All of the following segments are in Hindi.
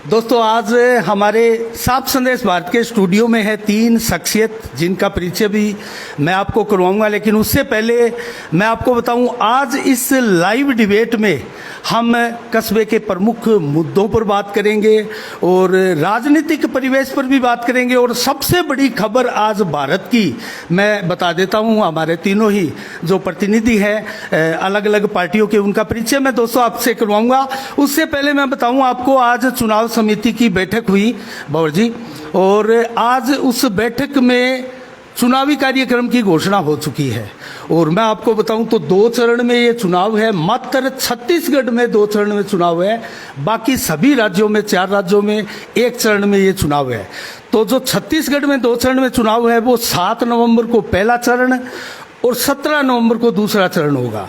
दोस्तों आज हमारे साफ संदेश भारत के स्टूडियो में है तीन शख्सियत जिनका परिचय भी मैं आपको करवाऊंगा, लेकिन उससे पहले मैं आपको बताऊं आज इस लाइव डिबेट में हम कस्बे के प्रमुख मुद्दों पर बात करेंगे और राजनीतिक परिवेश पर भी बात करेंगे। और सबसे बड़ी खबर आज भारत की मैं बता देता हूं, हमारे तीनों ही जो प्रतिनिधि हैं अलग अलग पार्टियों के, उनका परिचय मैं दोस्तों आपसे करवाऊंगा। उससे पहले मैं बताऊं आपको आज चुनाव समिति की बैठक हुई भंवर जी, और आज उस बैठक में चुनावी कार्यक्रम की घोषणा हो चुकी है। और मैं आपको बताऊं तो 2 चरण में ये चुनाव है, मात्र छत्तीसगढ़ में 2 चरण में चुनाव है, बाकी सभी राज्यों में 4 राज्यों में 1 चरण में ये चुनाव है। तो जो छत्तीसगढ़ में 2 चरण में चुनाव है वो 7 नवंबर को पहला चरण और 17 नवंबर को दूसरा चरण होगा।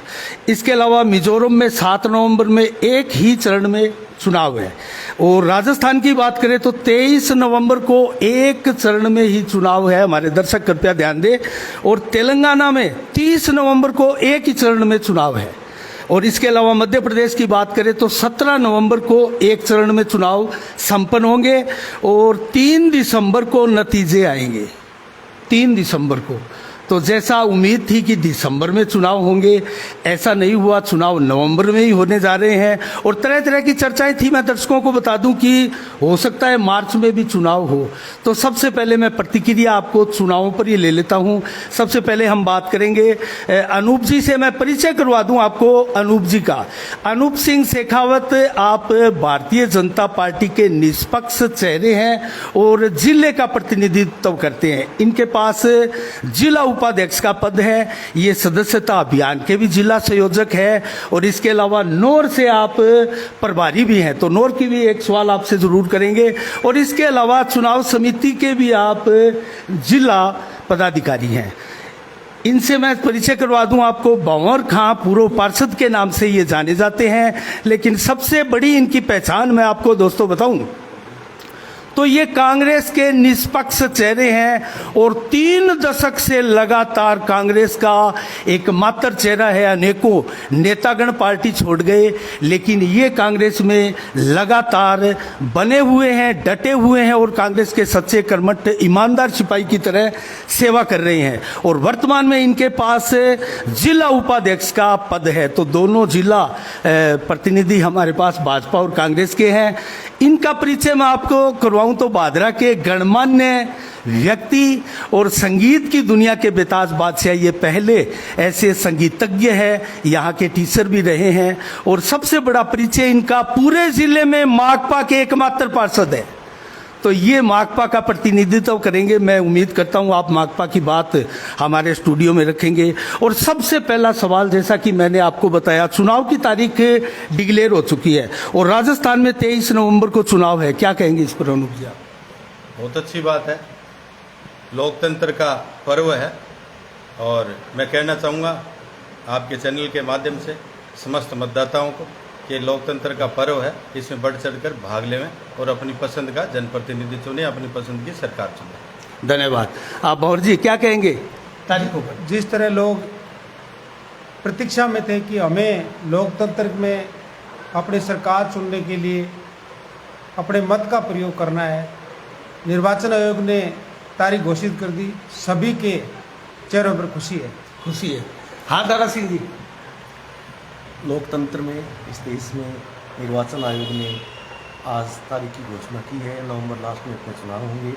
इसके अलावा मिजोरम में 7 नवंबर में एक ही चरण में चुनाव है। और राजस्थान की बात करें तो 23 नवंबर को एक चरण में ही चुनाव है, हमारे दर्शक कृपया ध्यान दें। और तेलंगाना में 30 नवंबर को एक ही चरण में चुनाव है। और इसके अलावा मध्य प्रदेश की बात करें तो 17 नवंबर को एक चरण में चुनाव संपन्न होंगे और 3 दिसंबर को नतीजे आएंगे। 3 दिसंबर को, तो जैसा उम्मीद थी कि दिसंबर में चुनाव होंगे, ऐसा नहीं हुआ, चुनाव नवंबर में ही होने जा रहे हैं। और तरह तरह की चर्चाएं थी। मैं दर्शकों को बता दूं कि हो सकता है मार्च में भी चुनाव हो। तो सबसे पहले मैं प्रतिक्रिया आपको चुनावों पर ही ले लेता हूं। सबसे पहले हम बात करेंगे अनूप जी से। मैं परिचय करवा दूं आपको अनूप जी का। अनूप सिंह शेखावत आप भारतीय जनता पार्टी के निष्पक्ष चेहरे हैं और जिले का प्रतिनिधित्व करते हैं। इनके पास जिला उपाध्यक्ष का पद है, ये सदस्यता अभियान के भी जिला संयोजक है और इसके अलावा नौर से आप प्रभारी भी हैं। तो नौर की भी एक सवाल आपसे जरूर करेंगे। और इसके अलावा चुनाव समिति के भी आप जिला पदाधिकारी हैं। इनसे मैं परिचय करवा दूं आपको। भंवर खां पूर्व पार्षद के नाम से ये जाने जाते हैं, लेकिन सबसे बड़ी इनकी पहचान मैं आपको दोस्तों बताऊं तो ये कांग्रेस के निष्पक्ष चेहरे हैं और 3 दशक से लगातार कांग्रेस का एकमात्र चेहरा है। अनेकों नेतागण पार्टी छोड़ गए, लेकिन ये कांग्रेस में लगातार बने हुए हैं, डटे हुए हैं और कांग्रेस के सच्चे कर्मठ ईमानदार सिपाही की तरह सेवा कर रहे हैं। और वर्तमान में इनके पास जिला उपाध्यक्ष का पद है। तो दोनों जिला प्रतिनिधि हमारे पास भाजपा और कांग्रेस के हैं। इनका परिचय मैं आपको करवाऊं तो भादरा के गणमान्य व्यक्ति और संगीत की दुनिया के बेताज बादशाह ये पहले ऐसे संगीतज्ञ हैं, यहाँ के टीचर भी रहे हैं। और सबसे बड़ा परिचय इनका पूरे जिले में माकपा के एकमात्र पार्षद है। तो ये माकपा का प्रतिनिधित्व करेंगे। मैं उम्मीद करता हूँ आप माकपा की बात हमारे स्टूडियो में रखेंगे। और सबसे पहला सवाल, जैसा कि मैंने आपको बताया, चुनाव की तारीख डिक्लेयर हो चुकी है और राजस्थान में 23 नवंबर को चुनाव है। क्या कहेंगे इस पर अनूप जी आप? बहुत अच्छी बात है, लोकतंत्र का पर्व है। और मैं कहना चाहूँगा आपके चैनल के माध्यम से समस्त मतदाताओं को कि लोकतंत्र का पर्व है, इसमें बढ़ चढ़कर भाग लें और अपनी पसंद का जनप्रतिनिधि चुने, अपनी पसंद की सरकार चुने। धन्यवाद। आप भंवर जी क्या कहेंगे तारीखों पर? जिस तरह लोग प्रतीक्षा में थे कि हमें लोकतंत्र में अपनी सरकार चुनने के लिए अपने मत का प्रयोग करना है, निर्वाचन आयोग ने तारीख घोषित कर दी। सभी के चेहरों पर खुशी है। खुशी है। हाँ दारा सिंह जी, लोकतंत्र में इस देश में निर्वाचन आयोग ने आज तारीख की घोषणा की है। नवंबर लास्ट में अपने चुनाव होंगे।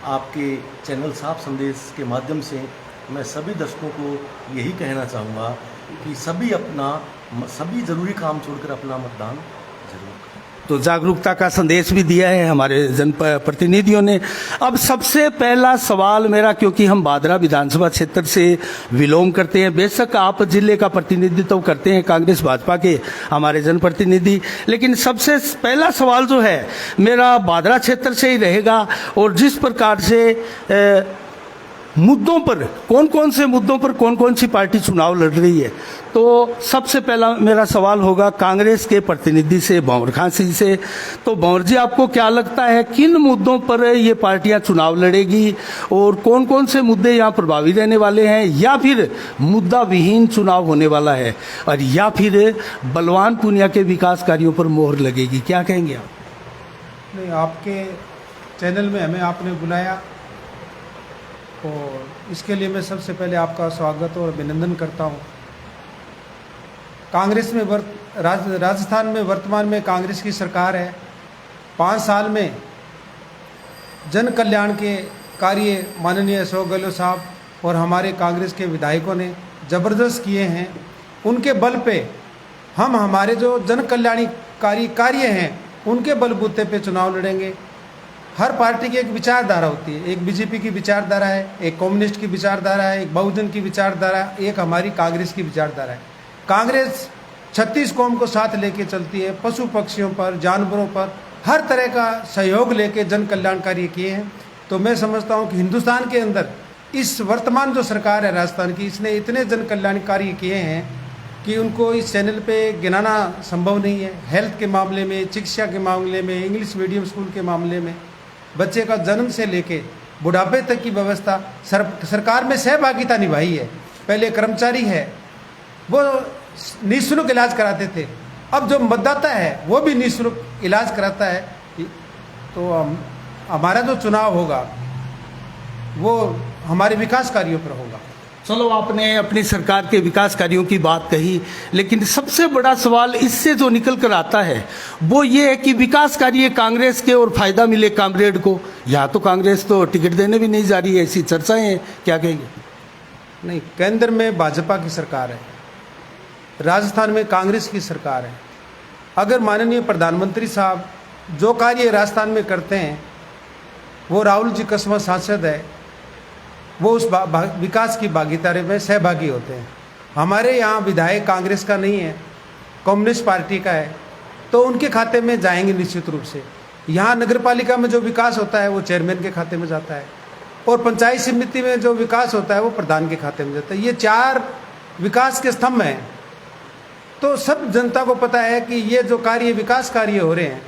आपके चैनल साफ संदेश के माध्यम से मैं सभी दर्शकों को यही कहना चाहूँगा कि सभी ज़रूरी काम छोड़कर अपना मतदान जरूर करें। तो जागरूकता का संदेश भी दिया है हमारे जनप्रतिनिधियों ने। अब सबसे पहला सवाल मेरा, क्योंकि हम भादरा विधानसभा क्षेत्र से विलोम करते हैं, बेशक आप जिले का प्रतिनिधित्व करते हैं कांग्रेस भाजपा के हमारे जनप्रतिनिधि, लेकिन सबसे पहला सवाल जो है मेरा भादरा क्षेत्र से ही रहेगा। और जिस प्रकार से मुद्दों पर, कौन कौन से मुद्दों पर कौन कौन सी पार्टी चुनाव लड़ रही है, तो सबसे पहला मेरा सवाल होगा कांग्रेस के प्रतिनिधि से, भंवर खां सिंह से। तो भंवर जी आपको क्या लगता है किन मुद्दों पर ये पार्टियां चुनाव लड़ेगी और कौन कौन से मुद्दे यहाँ प्रभावी रहने वाले हैं, या फिर मुद्दा विहीन चुनाव होने वाला है, और या फिर बलवान पुनिया के विकास कार्यों पर मोहर लगेगी? क्या कहेंगे आप? नहीं, आपके चैनल में हमें आपने बुलाया और इसके लिए मैं सबसे पहले आपका स्वागत और अभिनंदन करता हूँ। कांग्रेस में राजस्थान में वर्तमान में कांग्रेस की सरकार है। 5 साल में जन कल्याण के कार्य माननीय अशोक गहलोत साहब और हमारे कांग्रेस के विधायकों ने ज़बरदस्त किए हैं। उनके बल पे हम हमारे जो जन कल्याणकारी कार्य हैं उनके बलबूते पे चुनाव लड़ेंगे। हर पार्टी की एक विचारधारा होती है, एक बीजेपी की विचारधारा है, एक कम्युनिस्ट की विचारधारा है, एक बहुजन की विचारधारा, एक हमारी कांग्रेस की विचारधारा है। कांग्रेस 36 कौम को साथ लेके चलती है, पशु पक्षियों पर, जानवरों पर हर तरह का सहयोग लेके जन कल्याण कार्य किए हैं। तो मैं समझता हूँ कि हिंदुस्तान के अंदर इस वर्तमान जो सरकार है राजस्थान की, इसने इतने जन कल्याण कार्य किए हैं कि उनको इस चैनल पे गिनाना संभव नहीं है। हेल्थ के मामले में, शिक्षा के मामले में, इंग्लिश मीडियम स्कूल के मामले में, बच्चे का जन्म से लेके बुढ़ापे तक की व्यवस्था सरकार में सहभागिता निभाई है। पहले कर्मचारी है वो निःशुल्क इलाज कराते थे, अब जो मतदाता है वो भी निःशुल्क इलाज कराता है। तो हमारा जो चुनाव होगा वो हमारे विकास कार्यों पर होगा। चलो, आपने अपनी सरकार के विकास कार्यों की बात कही, लेकिन सबसे बड़ा सवाल इससे जो निकल कर आता है वो ये है कि विकास कार्य कांग्रेस के और फायदा मिले कामरेड को। यहाँ तो कांग्रेस तो टिकट देने भी नहीं जा रही है, ऐसी चर्चाएं हैं, क्या कहेंगे? नहीं, केंद्र में भाजपा की सरकार है, राजस्थान में कांग्रेस की सरकार है। अगर माननीय प्रधानमंत्री साहब जो कार्य राजस्थान में करते हैं, वो राहुल जी कसमा सांसद है, वो उस विकास की भागीदारी में सहभागी होते हैं। हमारे यहाँ विधायक कांग्रेस का नहीं है, कम्युनिस्ट पार्टी का है, तो उनके खाते में जाएंगे निश्चित रूप से। यहाँ नगर पालिका में जो विकास होता है वो चेयरमैन के खाते में जाता है, और पंचायत समिति में जो विकास होता है वो प्रधान के खाते में जाता है। ये 4 विकास के स्तंभ हैं। तो सब जनता को पता है कि ये जो कार्य विकास कार्य हो रहे हैं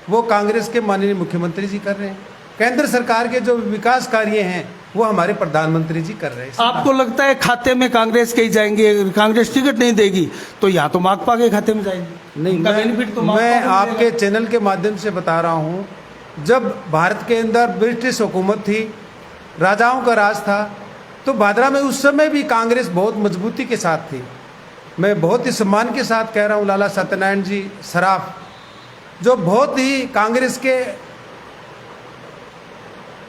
वो कांग्रेस के माननीय मुख्यमंत्री जी कर रहे हैं। केंद्र सरकार के जो विकास कार्य हैं वो हमारे प्रधानमंत्री जी कर रहे हैं। आपको लगता है खाते में कांग्रेस के ही जाएंगे? अगर कांग्रेस टिकट नहीं देगी तो यहाँ तो माकपा के खाते में जाएंगे। नहीं, मैं आपके चैनल के माध्यम से बता रहा हूँ, जब भारत के अंदर ब्रिटिश हुकूमत थी, राजाओं का राज था, तो भादरा में उस समय भी कांग्रेस बहुत मजबूती के साथ थी। मैं बहुत ही सम्मान के साथ कह रहा हूँ, लाला सत्यनारायण जी सराफ जो बहुत ही कांग्रेस के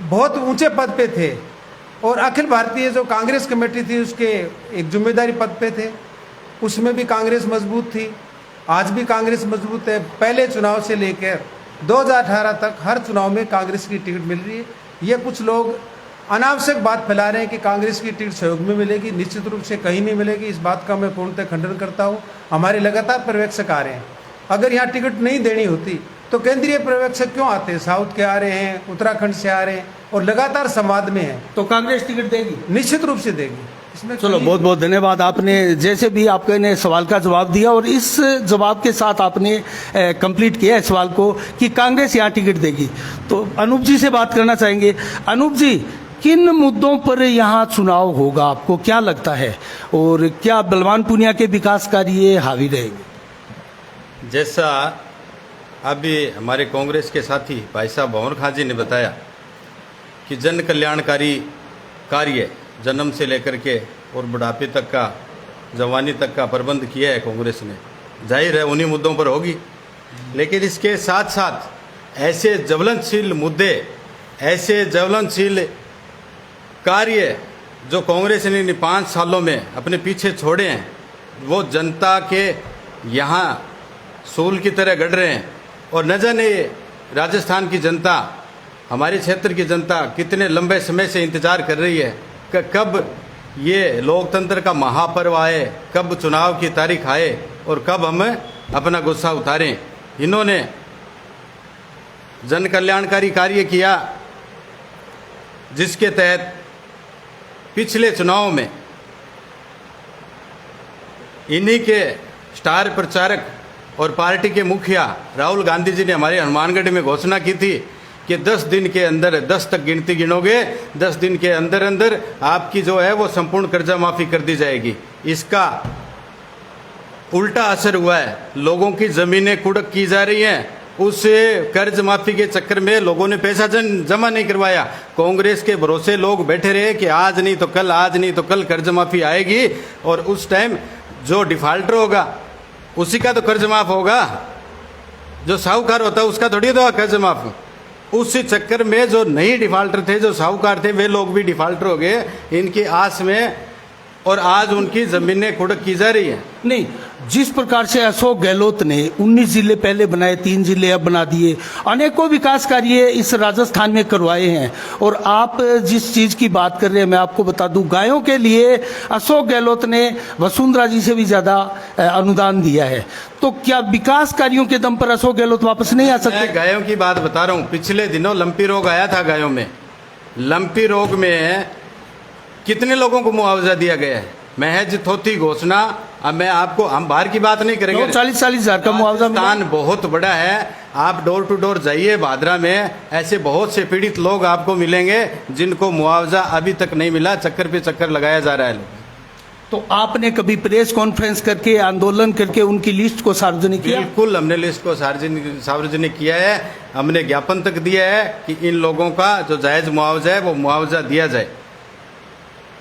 बहुत ऊंचे पद पे थे, और अखिल भारतीय जो कांग्रेस कमेटी थी उसके एक जिम्मेदारी पद पे थे, उसमें भी कांग्रेस मजबूत थी। आज भी कांग्रेस मजबूत है। पहले चुनाव से लेकर 2018 तक हर चुनाव में कांग्रेस की टिकट मिल रही है। ये कुछ लोग अनावश्यक बात फैला रहे हैं कि कांग्रेस की टिकट सहयोग में मिलेगी, निश्चित रूप से कहीं नहीं मिलेगी। इस बात का मैं पूर्णतः खंडन करता हूँ। हमारे लगातार पर्यवेक्षक आ रहे हैं, अगर यहाँ टिकट नहीं देनी होती तो केंद्रीय पर्यवेक्षक क्यों आते हैं? साउथ के आ रहे हैं, उत्तराखंड से आ रहे हैं, और लगातार संवाद में है। तो कांग्रेस टिकट देगी? निश्चित रूप से देगी। इसमें चलो, बहुत बहुत धन्यवाद। आपने जैसे भी आपने सवाल का जवाब दिया, और इस जवाब के साथ आपने कंप्लीट किया इस सवाल को कि कांग्रेस यहाँ टिकट देगी। तो अनूप जी से बात करना चाहेंगे। अनूप जी, किन मुद्दों पर यहाँ चुनाव होगा, आपको क्या लगता है, और क्या बलवान पुनिया के विकास कार्य हावी रहेंगे? जैसा अभी हमारे कांग्रेस के साथी भाई साहब भंवर खां जी ने बताया कि जन कल्याणकारी कार्य जन्म से लेकर के और बुढ़ापे तक का, जवानी तक का प्रबंध किया है कांग्रेस ने, जाहिर है उन्हीं मुद्दों पर होगी। लेकिन इसके साथ साथ ऐसे ज्वलनशील मुद्दे, ऐसे ज्वलनशील कार्य जो कांग्रेस ने इन 5 सालों में अपने पीछे छोड़े हैं, वो जनता के यहाँ सूल की तरह गढ़ रहे हैं। और न जाने राजस्थान की जनता, हमारे क्षेत्र की जनता कितने लंबे समय से इंतजार कर रही है कि कब ये लोकतंत्र का महापर्व आए, कब चुनाव की तारीख आए और कब हम अपना गुस्सा उतारें। इन्होंने जन कल्याणकारी कार्य किया जिसके तहत पिछले चुनाव में इन्हीं के स्टार प्रचारक और पार्टी के मुखिया राहुल गांधी जी ने हमारे हनुमानगढ़ में घोषणा की थी कि 10 दिन के अंदर, 10 तक गिनती गिनोगे, 10 दिन के अंदर अंदर आपकी जो है वो संपूर्ण कर्जा माफी कर दी जाएगी। इसका उल्टा असर हुआ है। लोगों की ज़मीनें कुड़क की जा रही हैं उस कर्ज माफी के चक्कर में लोगों ने पैसा जमा नहीं करवाया। कांग्रेस के भरोसे लोग बैठे रहे कि आज नहीं तो कल, आज नहीं तो कल कर्ज माफी आएगी, और उस टाइम जो डिफाल्टर होगा उसी का तो कर्ज माफ होगा, जो साहूकार होता है उसका थोड़ी तो कर्ज माफ। उस चक्कर में जो नहीं डिफाल्टर थे, जो साहूकार थे, वे लोग भी डिफाल्टर हो गए इनकी आस में, और आज उनकी जमीनें कुड़क की जा रही है। नहीं, जिस प्रकार से अशोक गहलोत ने 19 जिले पहले बनाए, 3 जिले अब बना दिए, अनेकों विकास कार्य इस राजस्थान में करवाए हैं, और आप जिस चीज की बात कर रहे हैं मैं आपको बता दूं, गायों के लिए अशोक गहलोत ने वसुंधरा जी से भी ज्यादा अनुदान दिया है। तो क्या विकास कार्यों के दम पर अशोक गहलोत वापस नहीं आ सकते? मैं गायों की बात बता रहा हूँ। पिछले दिनों लंपी रोग आया था गायों में। लंपी रोग में कितने लोगों को मुआवजा दिया गया है? महज थोथी घोषणा। अब मैं आपको, हम बाहर की बात नहीं करेंगे, 40-40 हजार का मुआवजा मिला। राजस्थान बहुत बड़ा है, आप डोर टू डोर जाइए भादरा में, ऐसे बहुत से पीड़ित लोग आपको मिलेंगे जिनको मुआवजा अभी तक नहीं मिला, चक्कर पे चक्कर लगाया जा रहा है। तो आपने कभी प्रेस कॉन्फ्रेंस करके, आंदोलन करके उनकी लिस्ट को सार्वजनिक किया? बिल्कुल, हमने लिस्ट को सार्वजनिक किया है। हमने ज्ञापन तक दिया है कि इन लोगों का जो जायज मुआवजा है वो मुआवजा दिया जाए।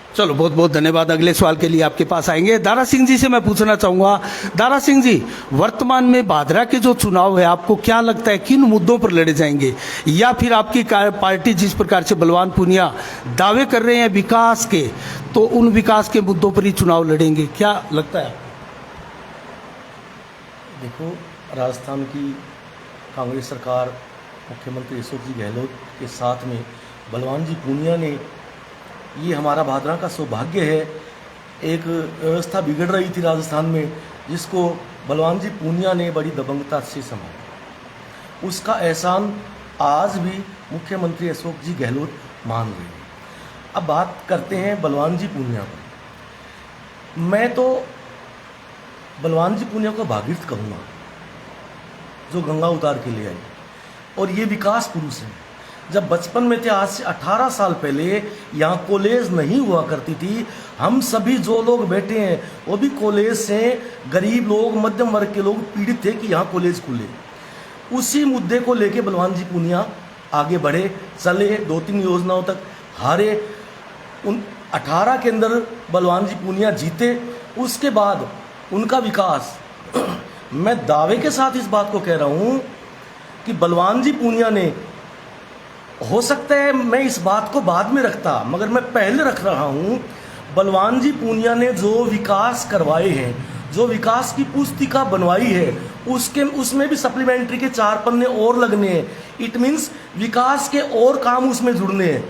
चलो, बहुत बहुत धन्यवाद। अगले सवाल के लिए आपके पास आएंगे। दारा सिंह जी से मैं पूछना चाहूंगा, दारा सिंह जी, वर्तमान में भादरा के जो चुनाव है आपको क्या लगता है किन मुद्दों पर लड़े जाएंगे, या फिर आपकी पार्टी जिस प्रकार से बलवान पूनिया दावे कर रहे हैं विकास के, तो उन विकास के मुद्दों पर ही चुनाव लड़ेंगे, क्या लगता है? देखो, राजस्थान की कांग्रेस सरकार, मुख्यमंत्री अशोक जी गहलोत के साथ में बलवान जी पूनिया ने, ये हमारा भादरा का सौभाग्य है। एक व्यवस्था बिगड़ रही थी राजस्थान में, जिसको बलवान जी पूनिया ने बड़ी दबंगता से संभाला। उसका एहसान आज भी मुख्यमंत्री अशोक जी गहलोत मान रहे हैं। अब बात करते हैं बलवान जी पूनिया पर। मैं तो बलवान जी पूनिया को भागीरथ कहूँगा, जो गंगा उतार के ले आए, और ये विकास पुरुष हैं। जब बचपन में थे, आज से 18 साल पहले यहाँ कॉलेज नहीं हुआ करती थी। हम सभी जो लोग बैठे हैं वो भी कॉलेज से, गरीब लोग, मध्यम वर्ग के लोग पीड़ित थे कि यहाँ कॉलेज खुले। उसी मुद्दे को लेके बलवान जी पूनिया आगे बढ़े, चले, 2-3 योजनाओं तक हारे। उन 18 के अंदर बलवान जी पूनिया जीते। उसके बाद उनका विकास, मैं दावे के साथ इस बात को कह रहा हूँ कि बलवान जी पूनिया ने, हो सकता है मैं इस बात को बाद में रखता, मगर मैं पहले रख रहा हूँ, बलवान जी पूनिया ने जो विकास करवाए हैं, जो विकास की पुस्तिका बनवाई है, उसमें भी सप्लीमेंट्री के 4 पन्ने और लगने हैं। इट मीन्स विकास के और काम उसमें जुड़ने हैं।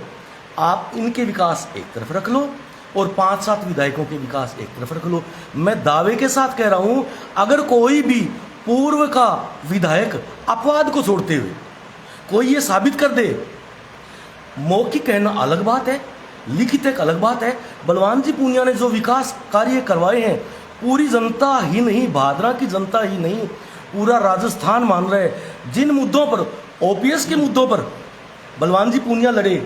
आप इनके विकास एक तरफ रख लो और 5-7 विधायकों के विकास एक तरफ रख लो। मैं दावे के साथ कह रहा हूँ, अगर कोई भी पूर्व का विधायक अपवाद को छोड़ते हुए कोई ये साबित कर दे, मौखिक कहना अलग बात है, लिखित एक अलग बात है, बलवान जी पूनिया ने जो विकास कार्य करवाए हैं, पूरी जनता ही नहीं, भादरा की जनता ही नहीं, पूरा राजस्थान मान रहा है। जिन मुद्दों पर, ओपीएस के मुद्दों पर बलवान जी पूनिया लड़े,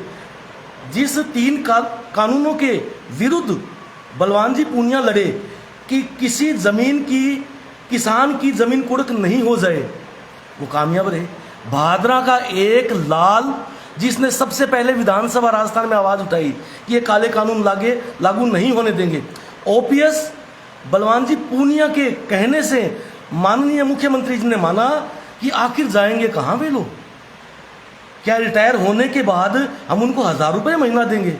जिस 3 कानूनों के विरुद्ध बलवान जी पूनिया लड़े कि किसी जमीन की, किसान की जमीन कुड़क नहीं हो जाए, वो कामयाब रहे। भादरा का एक लाल, जिसने सबसे पहले विधानसभा राजस्थान में आवाज उठाई कि ये काले कानून लागू नहीं होने देंगे, ओपीएस बलवान जी पूनिया के कहने से माननीय मुख्यमंत्री जी ने माना कि आखिर जाएंगे कहाँ वे लोग, क्या रिटायर होने के बाद हम उनको 1000 रुपये महीना देंगे?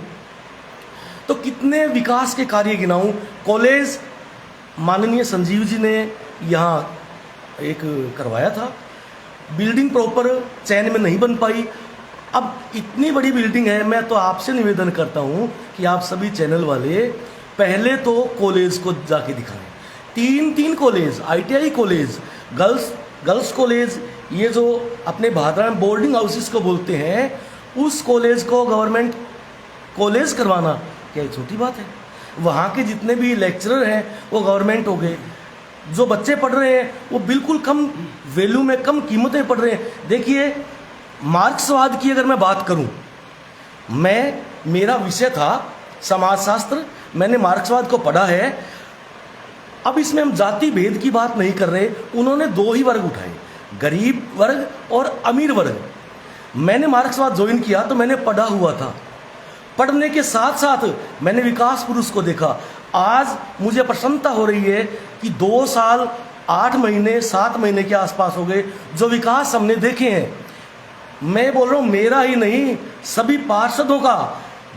तो कितने विकास के कार्य गिनाऊं। कॉलेज माननीय संजीव जी ने यहाँ एक करवाया था, बिल्डिंग प्रॉपर चैन में नहीं बन पाई। अब इतनी बड़ी बिल्डिंग है, मैं तो आपसे निवेदन करता हूँ कि आप सभी चैनल वाले पहले तो कॉलेज को जाके दिखाएं। 3 college, ITI college, girls college, ये जो अपने भादरा में बोर्डिंग हाउसेस को बोलते हैं, उस कॉलेज को गवर्नमेंट कॉलेज करवाना क्या छोटी बात है? वहाँ के जितने भी लेक्चरर हैं वो गवर्नमेंट हो गए। जो बच्चे पढ़ रहे हैं वो बिल्कुल कम वैल्यू में, कम कीमत में पढ़ रहे हैं। देखिए, मार्क्सवाद की अगर मैं बात करूं, मेरा विषय था समाजशास्त्र, मैंने मार्क्सवाद को पढ़ा है। अब इसमें हम जाति भेद की बात नहीं कर रहे। उन्होंने 2 ही वर्ग उठाए, गरीब वर्ग और अमीर वर्ग। मैंने मार्क्सवाद ज्वाइन किया तो मैंने पढ़ा हुआ था, पढ़ने के साथ साथ मैंने विकास पुरुष को देखा। आज मुझे प्रसन्नता हो रही है कि 2 साल 8 महीने 7 महीने के आसपास हो गए जो विकास हमने देखे हैं। मैं बोल रहा हूँ मेरा ही नहीं, सभी पार्षदों का।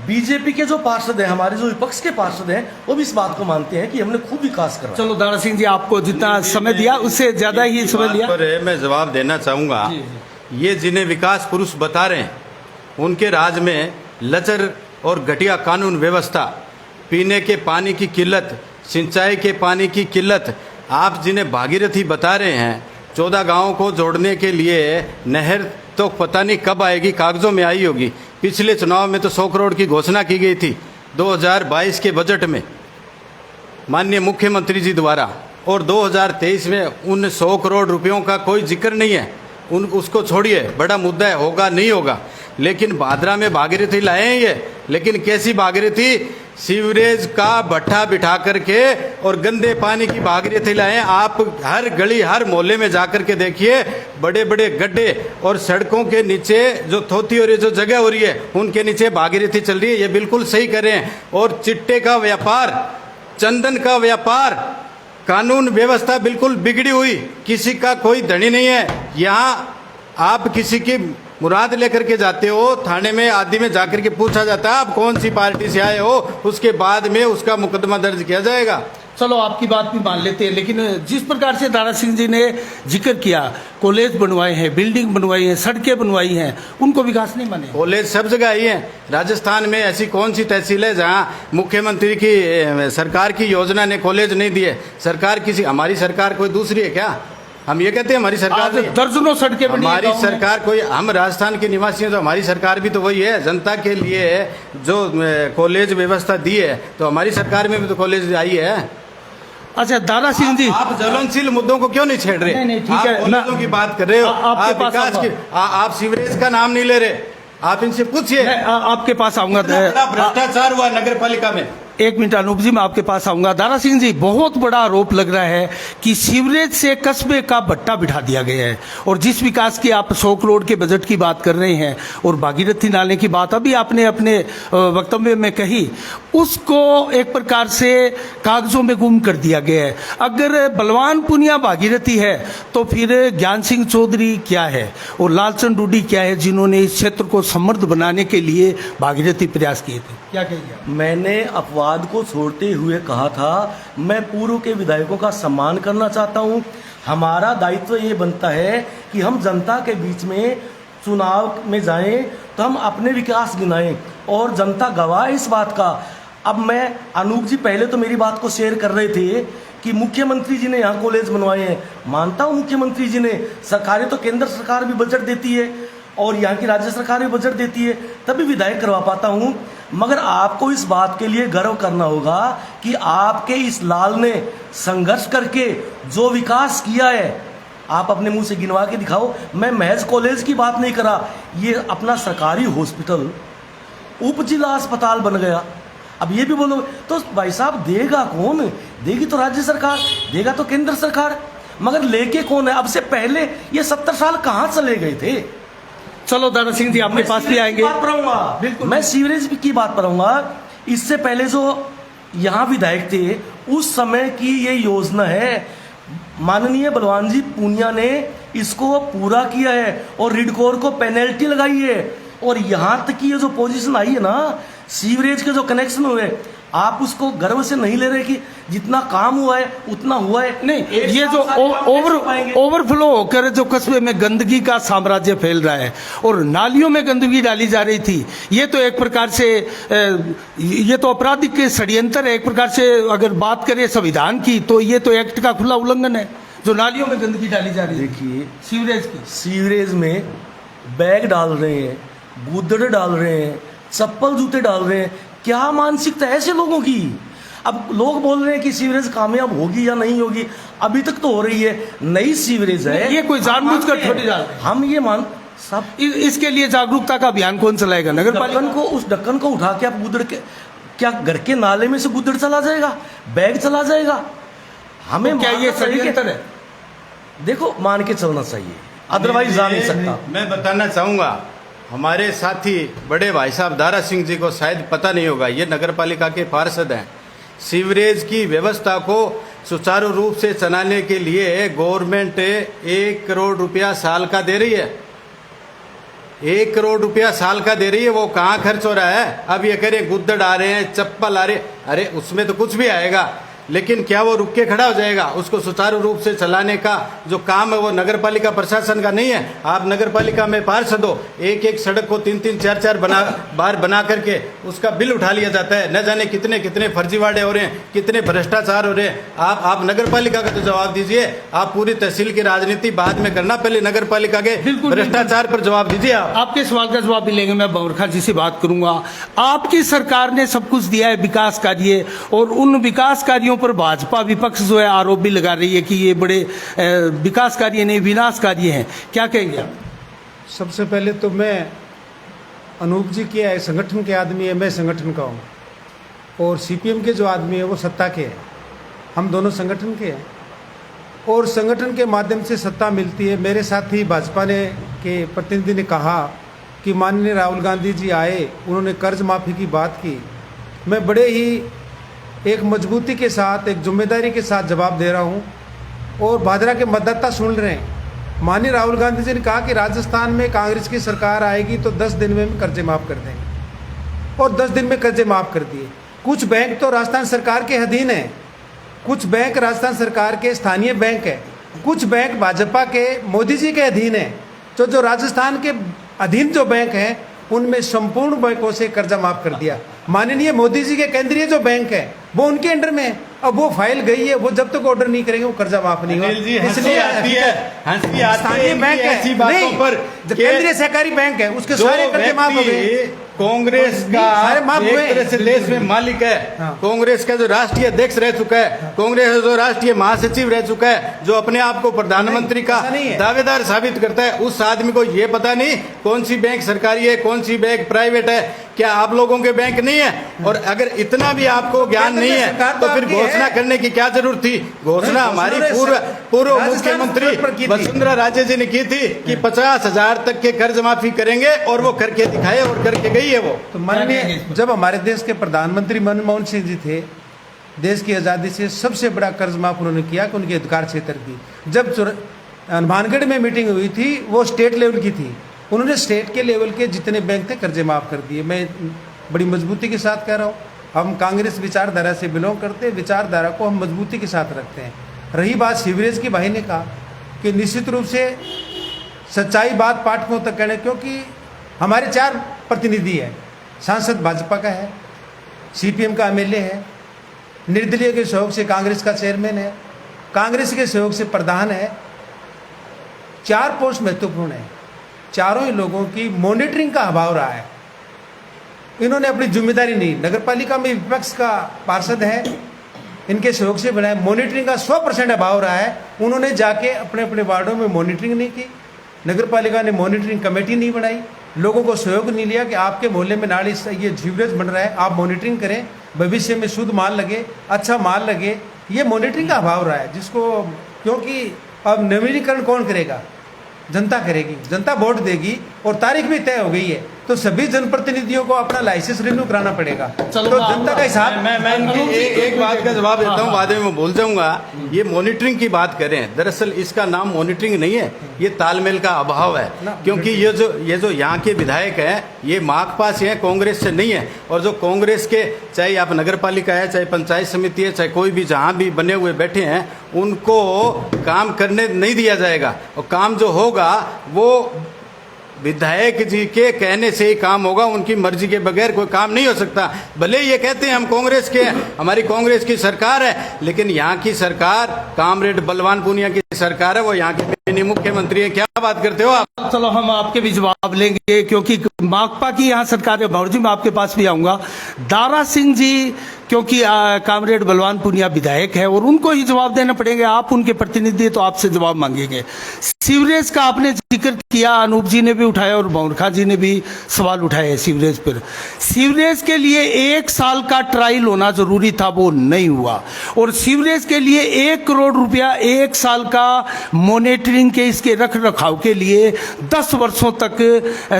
बीजेपी के जो पार्षद हैं, हमारे जो विपक्ष के पार्षद हैं, वो भी इस बात को मानते हैं कि हमने खूब विकास करा। चलो दारा सिंह जी, आपको जितना समय दिया उससे ज्यादा ही समय लिया। पर मैं जवाब देना चाहूँगा, ये जिन्हें विकास पुरुष बता रहे हैं उनके राज में लचर और घटिया कानून व्यवस्था, पीने के पानी की किल्लत, सिंचाई के पानी की किल्लत। आप जिन्हें भागीरथी बता रहे हैं, 14 गांवों को जोड़ने के लिए नहर तो पता नहीं कब आएगी, कागजों में आई होगी। पिछले चुनाव में तो 100 करोड़ की घोषणा की गई थी 2022 के बजट में माननीय मुख्यमंत्री जी द्वारा, और 2023 में उन 100 करोड़ रुपयों का कोई जिक्र नहीं है। उसको छोड़िए, बड़ा मुद्दा है, होगा नहीं होगा। लेकिन भादरा में भागीरथी लाए हैं ये, लेकिन कैसी भागीरथी? सीवरेज का भट्ठा बिठा करके और गंदे पानी की भागीरथी लाए। आप हर गली हर मोहल्ले में जाकर के देखिए, बड़े बड़े गड्ढे और सड़कों के नीचे जो थोती हो रही है, जो जगह हो रही है, उनके नीचे भागीरथी चल रही है। ये बिल्कुल सही कर रहे हैं। और चिट्टे का व्यापार, चंदन का व्यापार, कानून व्यवस्था बिल्कुल बिगड़ी हुई, किसी का कोई धनी नहीं है। यहाँ आप किसी की मुराद लेकर के जाते हो, थाने में आदि में जाकर के पूछा जाता है आप कौन सी पार्टी से आए हो, उसके बाद में उसका मुकदमा दर्ज किया जाएगा। चलो आपकी बात भी मान लेते हैं, लेकिन जिस प्रकार से दारा सिंह जी ने जिक्र किया, कॉलेज बनवाए हैं, बिल्डिंग बनवाई हैं, सड़कें बनवाई हैं, उनको विकास नहीं माने। कॉलेज सब जगह ही है। राजस्थान में ऐसी कौन सी तहसील है जहाँ मुख्यमंत्री की सरकार की योजना ने कॉलेज नहीं दिए? सरकार किसी, हमारी सरकार कोई दूसरी है क्या? हम ये कहते हैं हमारी सरकार दर्जनों सड़कें बनी, हमारी सरकार कोई, हम राजस्थान के निवासी हैं तो हमारी सरकार भी तो वही है। जनता के लिए जो कॉलेज व्यवस्था दी है, तो हमारी सरकार में भी तो कॉलेज आई है। अच्छा दारा सिंह जी, आप ज्वलनशील मुद्दों को क्यों नहीं छेड़ रहे? नहीं, ठीक आप है, कॉलेजों की बात कर रहे हो, आप विकास की, आप सीवरेज का नाम नहीं ले रहे। आप इनसे पूछिए। आपके पास आऊंगा। भ्रष्टाचार हुआ नगर पालिका में। एक मिनट अनूप जी, मैं आपके पास आऊंगा। दारा सिंह जी, बहुत बड़ा आरोप लग रहा है कि सीवरेज से कस्बे का भट्टा बिठा दिया गया है, और जिस विकास की आप 100 करोड़ के बजट की बात कर रहे हैं और भागीरथी नाले की बात अभी आपने अपने वक्तव्य में कही, उसको एक प्रकार से कागजों में गुम कर दिया गया है। अगर बलवान पुनिया भागीरथी है तो फिर ज्ञान सिंह चौधरी क्या है और लालचंद डूडी क्या है, जिन्होंने इस क्षेत्र को समृद्ध बनाने के लिए भागीरथी प्रयास किए थे? क्या कहिए? मैंने अपवाद को छोड़ते हुए कहा था, मैं पूर्व के विधायकों का सम्मान करना चाहता हूं। हमारा दायित्व ये बनता है कि हम जनता के बीच में चुनाव में जाएं तो हम अपने विकास गिनाएं, और जनता गवाह इस बात का। अब मैं, अनूप जी पहले तो मेरी बात को शेयर कर रहे थे कि मुख्यमंत्री जी ने यहाँ कॉलेज बनवाए हैं। मानता हूँ मुख्यमंत्री जी ने, सरकारें तो केंद्र सरकार भी बजट देती है और यहाँ की राज्य सरकार भी बजट देती है, तभी विधायक करवा पाता हूँ। मगर आपको इस बात के लिए गर्व करना होगा कि आपके इस लाल ने संघर्ष करके जो विकास किया है, आप अपने मुंह से गिनवा के दिखाओ। मैं महज कॉलेज की बात नहीं करा, ये अपना सरकारी हॉस्पिटल उप जिला अस्पताल बन गया। अब ये भी बोलो तो भाई साहब, देगा कौन? देगी तो राज्य सरकार, देगा तो केंद्र सरकार, मगर लेके कौन है? अब से पहले ये 70 साल कहाँ चले गए थे? चलो दारा सिंह जी, आपके पास भी आएंगे। बिल्कुल, मैं सीवरेज की बात करूंगा। इससे पहले जो यहाँ विधायक थे, उस समय की ये योजना है, माननीय बलवान जी पूनिया ने इसको पूरा किया है और रिडकोर को पेनल्टी लगाई है। और यहाँ तक की ये जो पोजीशन आई है ना, सीवरेज के जो कनेक्शन हुए, आप उसको गर्व से नहीं ले रहे कि जितना काम हुआ है उतना हुआ है। नहीं, ये जो ओवरफ्लो होकर जो कस्बे में गंदगी का साम्राज्य फैल रहा है और नालियों में गंदगी डाली जा रही थी, ये तो एक प्रकार से ये तो आपराधिक षड्यंत्र है। एक प्रकार से अगर बात करें संविधान की, तो ये तो एक्ट का खुला उल्लंघन है, जो नालियों में गंदगी डाली जा रही है। देखिए, सीवरेज की, सीवरेज में बैग डाल रहे हैं, गुदड़ डाल रहे हैं, चप्पल जूते डाल रहे हैं। क्या मानसिकता है ऐसे लोगों की? अब लोग बोल रहे हैं कि सीवरेज कामयाब होगी या नहीं होगी, अभी तक तो हो रही है। नई सीवरेज है, ये कोई जानबूझकर थोड़ी डाल रहे हैं। हम ये मान सब इसके लिए जागरूकता का अभियान कौन चलाएगा? नगर पालिका को। उस ढक्कन को उठा के आप गुदड़ के, क्या घर के नाले में से गुदड़ चला जाएगा, बैग चला जाएगा? हमें क्या ये षड्यंत्र है? देखो मान के चलना चाहिए, अदरवाइज जा नहीं सकता। मैं बताना चाहूँगा, हमारे साथी बड़े भाई साहब दारा सिंह जी को शायद पता नहीं होगा, ये नगर पालिका के पार्षद हैं। सीवरेज की व्यवस्था को सुचारू रूप से चलाने के लिए गवर्नमेंट 1 करोड़ रुपया साल का दे रही है। 1 करोड़ रुपया साल का दे रही है, वो कहाँ खर्च हो रहा है? अब ये कह रहे गुद्दड़ आ रहे हैं, चप्पल आ रहे, अरे उसमें तो कुछ भी आएगा, लेकिन क्या वो रुक के खड़ा हो जाएगा? उसको सुचारू रूप से चलाने का जो काम है वो नगर पालिका प्रशासन का नहीं है। आप नगर पालिका में पार्षद हो, एक एक सड़क को 3-3 4-4 बार बना करके उसका बिल उठा लिया जाता है। न जाने कितने कितने फर्जीवाड़े हो रहे हैं, कितने भ्रष्टाचार हो रहे हैं। आप नगर पालिका का तो जवाब दीजिए। आप पूरी तहसील की राजनीति बाद में करना, पहले नगर पालिका के भ्रष्टाचार पर जवाब दीजिए। आपके सवाल का जवाब भी लेंगे। मैं बबरखा जी से बात करूंगा। आपकी सरकार ने सब कुछ दिया है विकास कार्य, और उन विकास कार्यों पर भाजपा विपक्ष जो है आरोप भी लगा रही है कि ये बड़े विकास कार्य नहीं विनाश कार्य हैं। क्या कहेंगे आप? सबसे पहले तो मैं, अनूप जी के संगठन के आदमी है, मैं संगठन का हूँ, और सीपीएम के जो आदमी है वो सत्ता के हैं। हम दोनों संगठन के हैं और संगठन के माध्यम से सत्ता मिलती है। मेरे साथ ही भाजपा के प्रतिनिधि ने कहा कि माननीय राहुल गांधी जी आए, उन्होंने कर्ज माफ़ी की बात की। मैं बड़े ही एक मजबूती के साथ, एक जिम्मेदारी के साथ जवाब दे रहा हूँ, और भादरा के मतदाता सुन रहे हैं। माननीय राहुल गांधी जी ने कहा कि राजस्थान में कांग्रेस की सरकार आएगी तो 10 दिन में कर्जे माफ़ कर देंगे, और 10 दिन में कर्जे माफ़ कर दिए। कुछ बैंक तो राजस्थान सरकार के अधीन है, कुछ बैंक राजस्थान सरकार के स्थानीय बैंक है, कुछ बैंक भाजपा के मोदी जी के अधीन है। तो जो राजस्थान के अधीन जो बैंक हैं उनमें संपूर्ण बैंकों से कर्जा माफ कर दिया। माननीय मोदी जी के केंद्रीय जो बैंक है वो उनके अंडर में है। अब वो फाइल गई है, वो जब तक ऑर्डर नहीं करेंगे वो कर्जा माफ नहीं होगा। इसलिए हंसी आती है बैंक है, ऐसी बातों पर, केंद्रीय सहकारी बैंक है, उसके सारे कर्जे माफ हो गए। कांग्रेस का सारे माफ एक हुए। तरह से देश में मालिक है। हाँ। कांग्रेस का जो राष्ट्रीय अध्यक्ष रह चुका है, कांग्रेस का जो राष्ट्रीय महासचिव रह चुका है, जो अपने आप को प्रधानमंत्री का दावेदार साबित करता है, उस आदमी को ये पता नहीं कौन सी बैंक सरकारी है, कौन सी बैंक प्राइवेट है। क्या आप लोगों के बैंक नहीं है? और अगर इतना भी आपको ज्ञान नहीं है तो फिर घोषणा करने की क्या जरूरत थी? घोषणा हमारी पूर्व मुख्यमंत्री वसुंधरा राजे जी ने की थी कि 50,000 तक के कर्ज माफी करेंगे, और वो करके दिखाए और करके गई है वो। तो माननीय, जब हमारे देश के प्रधानमंत्री मनमोहन सिंह जी थे, देश की आज़ादी से सबसे बड़ा कर्ज माफ उन्होंने किया कि उनके अधिकार क्षेत्र की। जब हनुमानगढ़ में मीटिंग हुई थी वो स्टेट लेवल की थी, उन्होंने स्टेट के लेवल के जितने बैंक थे कर्जे माफ कर दिए। मैं बड़ी मजबूती के साथ कह रहा हूँ, हम कांग्रेस विचारधारा से बिलोंग करते हैं, विचारधारा को हम मजबूती के साथ रखते हैं। रही बात सीवरेज की, भाई ने कहा कि निश्चित रूप से सच्चाई बात पाठकों तक कहने, क्योंकि हमारे 4 प्रतिनिधि हैं। सांसद भाजपा का है, सीपीएम का एमएलए है, निर्दलीय के सहयोग से कांग्रेस का चेयरमैन है, कांग्रेस के सहयोग से प्रधान है। 4 पोस्ट महत्वपूर्ण है। चारों ही लोगों की मॉनिटरिंग का अभाव रहा है। इन्होंने अपनी जिम्मेदारी नहीं, नगर पालिका में विपक्ष का पार्षद है, इनके सहयोग से बनाए, मॉनिटरिंग का 100% अभाव रहा है। उन्होंने जाके अपने अपने वार्डों में मॉनिटरिंग नहीं की, नगर पालिका ने मॉनिटरिंग कमेटी नहीं बनाई, लोगों को सहयोग नहीं लिया कि आपके मोहल्ले में नाली ये सीवरेज बन रहा है, आप मॉनिटरिंग करें, भविष्य में शुद्ध माल लगे, अच्छा माल लगे। ये मॉनिटरिंग का अभाव रहा है, जिसको, क्योंकि अब नवीनीकरण कौन करेगा? जनता करेगी, जनता वोट देगी, और तारीख भी तय हो गई है, तो सभी जनप्रतिनिधियों को अपना लाइसेंस रिन्यू कराना पड़ेगा। तो जनता का हिसाब। मैं इनकी एक बात का जवाब देता हूँ, बाद में मैं भूल जाऊंगा। ये मॉनिटरिंग की बात करें, दरअसल इसका नाम मॉनिटरिंग नहीं है, ये तालमेल का अभाव है। क्योंकि ये जो यहाँ के विधायक हैं ये माकपा से हैं, कांग्रेस से नहीं है। और जो कांग्रेस के, चाहे आप नगर पालिका है, चाहे पंचायत समिति है, चाहे कोई भी जहाँ भी बने हुए बैठे हैं, उनको काम करने नहीं दिया जाएगा। और काम जो होगा वो विधायक जी के कहने से ही काम होगा, उनकी मर्जी के बगैर कोई काम नहीं हो सकता। भले ये कहते हैं हम कांग्रेस के हैं, हमारी कांग्रेस की सरकार है, लेकिन यहाँ की सरकार कामरेड बलवान पूनिया की सरकार है, वो यहाँ के मिनी मुख्यमंत्री है। क्या बात करते हो आप? चलो हम आपके भी जवाब लेंगे, क्योंकि माकपा की यहाँ सरकार है। भावर जी, मैं आपके पास भी आऊंगा। दारा सिंह जी क्योंकि कामरेड बलवान पुनिया विधायक है और उनको ही जवाब देना पड़ेगा। आप उनके प्रतिनिधि, तो आपसे जवाब मांगेंगे। सीवरेज का आपने जिक्र किया, अनूप जी ने भी उठाया और मोहन जी ने भी सवाल उठाए हैं सीवरेज पर। सीवरेज के लिए 1 साल का ट्रायल होना जरूरी था, वो नहीं हुआ। और सीवरेज के लिए 1 करोड़ रुपया 1 साल का मॉनिटरिंग के, इसके रख रखाव के लिए 10 वर्षों तक